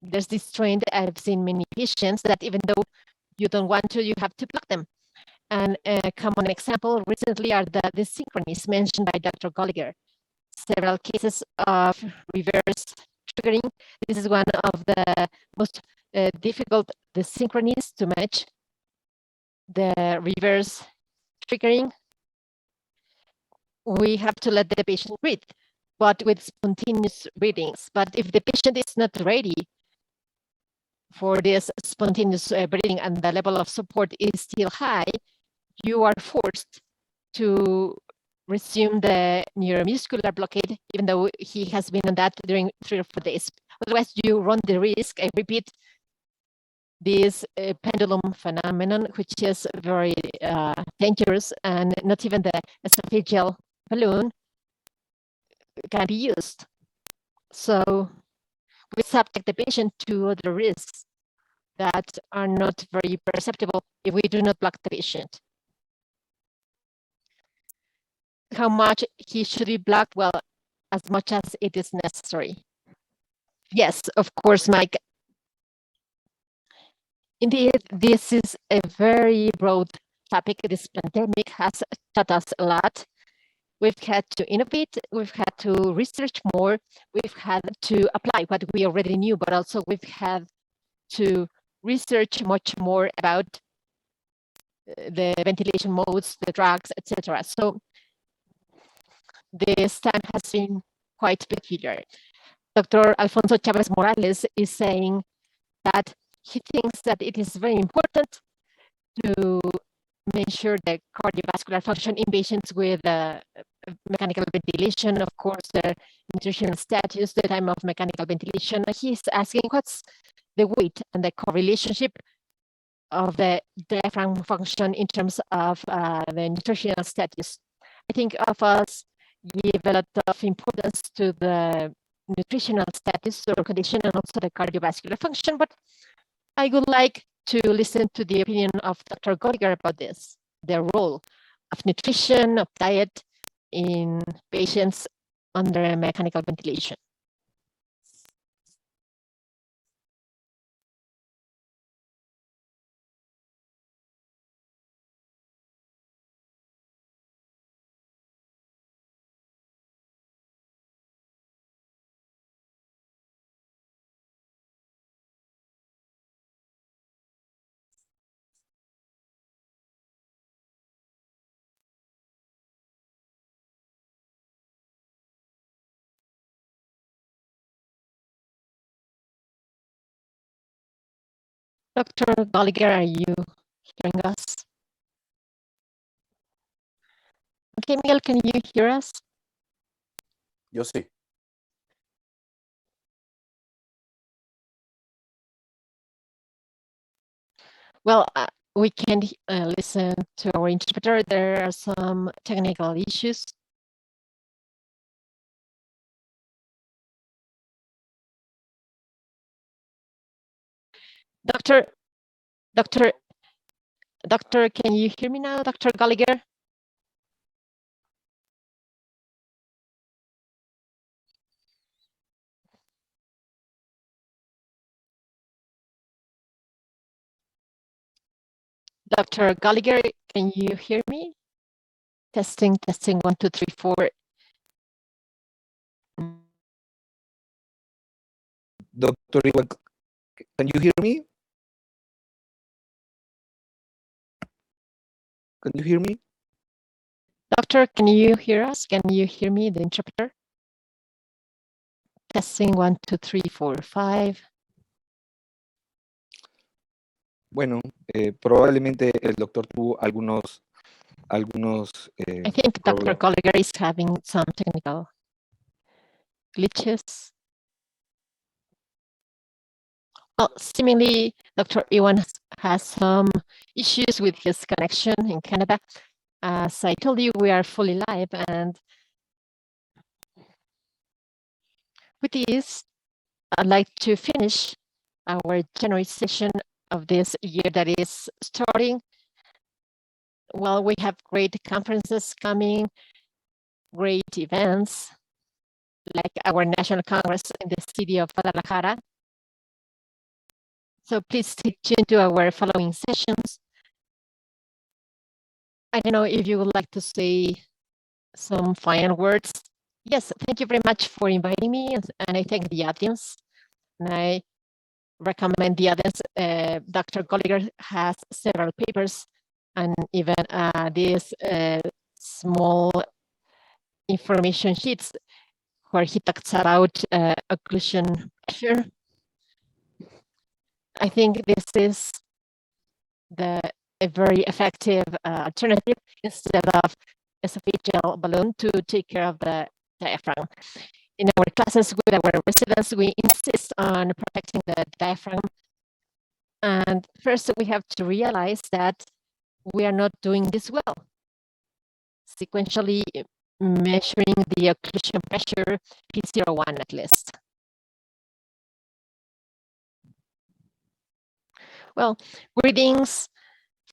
this trend I've seen many patients that even though you don't want to, you have to block them. And a common example recently are the synchronies mentioned by Dr. Goliger. Several cases of reverse triggering. This is one of the most difficult synchronies to match. The reverse triggering, we have to let the patient breathe, but with spontaneous breathings. But if the patient is not ready for this spontaneous breathing and the level of support is still high, you are forced to resume the neuromuscular blockade, even though he has been on that during 3 or 4 days. Otherwise, you run the risk, I repeat, this pendulum phenomenon, which is very dangerous, and not even the esophageal balloon can be used. So we subject the patient to other risks that are not very perceptible if we do not block the patient. How much he should be blocked? Well, as much as it is necessary. Yes, of course, Mike. Indeed, this is a very broad topic. This pandemic has taught us a lot. We've had to innovate, we've had to research more, we've had to apply what we already knew, but also we've had to research much more about the ventilation modes, the drugs, etc. So this time has been quite peculiar. Dr. Alfonso Chavez Morales is saying that he thinks that it is very important to measure the cardiovascular function in patients with mechanical ventilation, of course, the nutritional status, the time of mechanical ventilation. He's asking what's the weight and the correlationship of the diaphragm function in terms of the nutritional status. I think of us give a lot of importance to the nutritional status or condition and also the cardiovascular function, but I would like to listen to the opinion of Dr. Goliger about this, the role of nutrition, of diet in patients under mechanical ventilation. Dr. Goliger, are you hearing us? Okay, Miguel, can you hear us? Yo sí. Well, we can't listen to our interpreter. There are some technical issues. Doctor, can you hear me now, Dr. Goliger? Dr. Goliger, can you hear me? Testing, 1, 2, 3, 4. Dr. Ewan, can you hear me? Can you hear me? Doctor, can you hear us? Can you hear me, the interpreter? Testing, 1, 2, 3, 4, 5. Bueno, probablemente el doctor tuvo algunos I think Dr. problemas. Goliger is having some technical glitches. Well, seemingly Dr. Ewan has some issues with his connection in Canada. As I told you, we are fully live, and with this, I'd like to finish our January session of this year that is starting. Well, we have great conferences coming, great events, like our National Congress in the city of Guadalajara. So please stay tuned to our following sessions. I don't know if you would like to say some final words. Yes, thank you very much for inviting me, and I thank the audience. And I recommend the audience. Dr. Goliger has several papers and even these small information sheets where he talks about occlusion pressure. I think this is a very effective alternative instead of esophageal balloon to take care of the diaphragm. In our classes with our residents, we insist on protecting the diaphragm. And first, we have to realize that we are not doing this well. Sequentially measuring the occlusion pressure, P01 at least. Well, greetings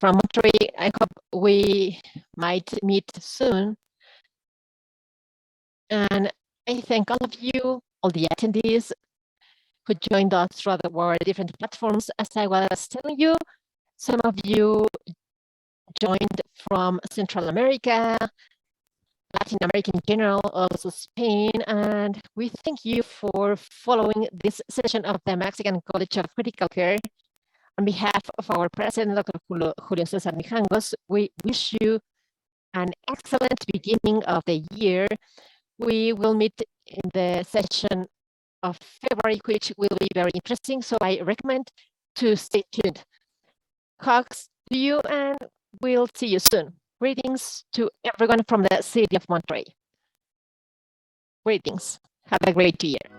from Monterey. I hope we might meet soon. And I thank all of you, all the attendees who joined us throughout our different platforms. As I was telling you, some of you joined from Central America, Latin America in general, also Spain, and we thank you for following this session of the Mexican College of Critical Care. On behalf of our president, Dr. Julio Cesar Mijangos, we wish you an excellent beginning of the year. We will meet in the session of February, which will be very interesting, so I recommend to stay tuned. Hugs to you, and we'll see you soon. Greetings to everyone from the city of Monterey. Greetings. Have a great year.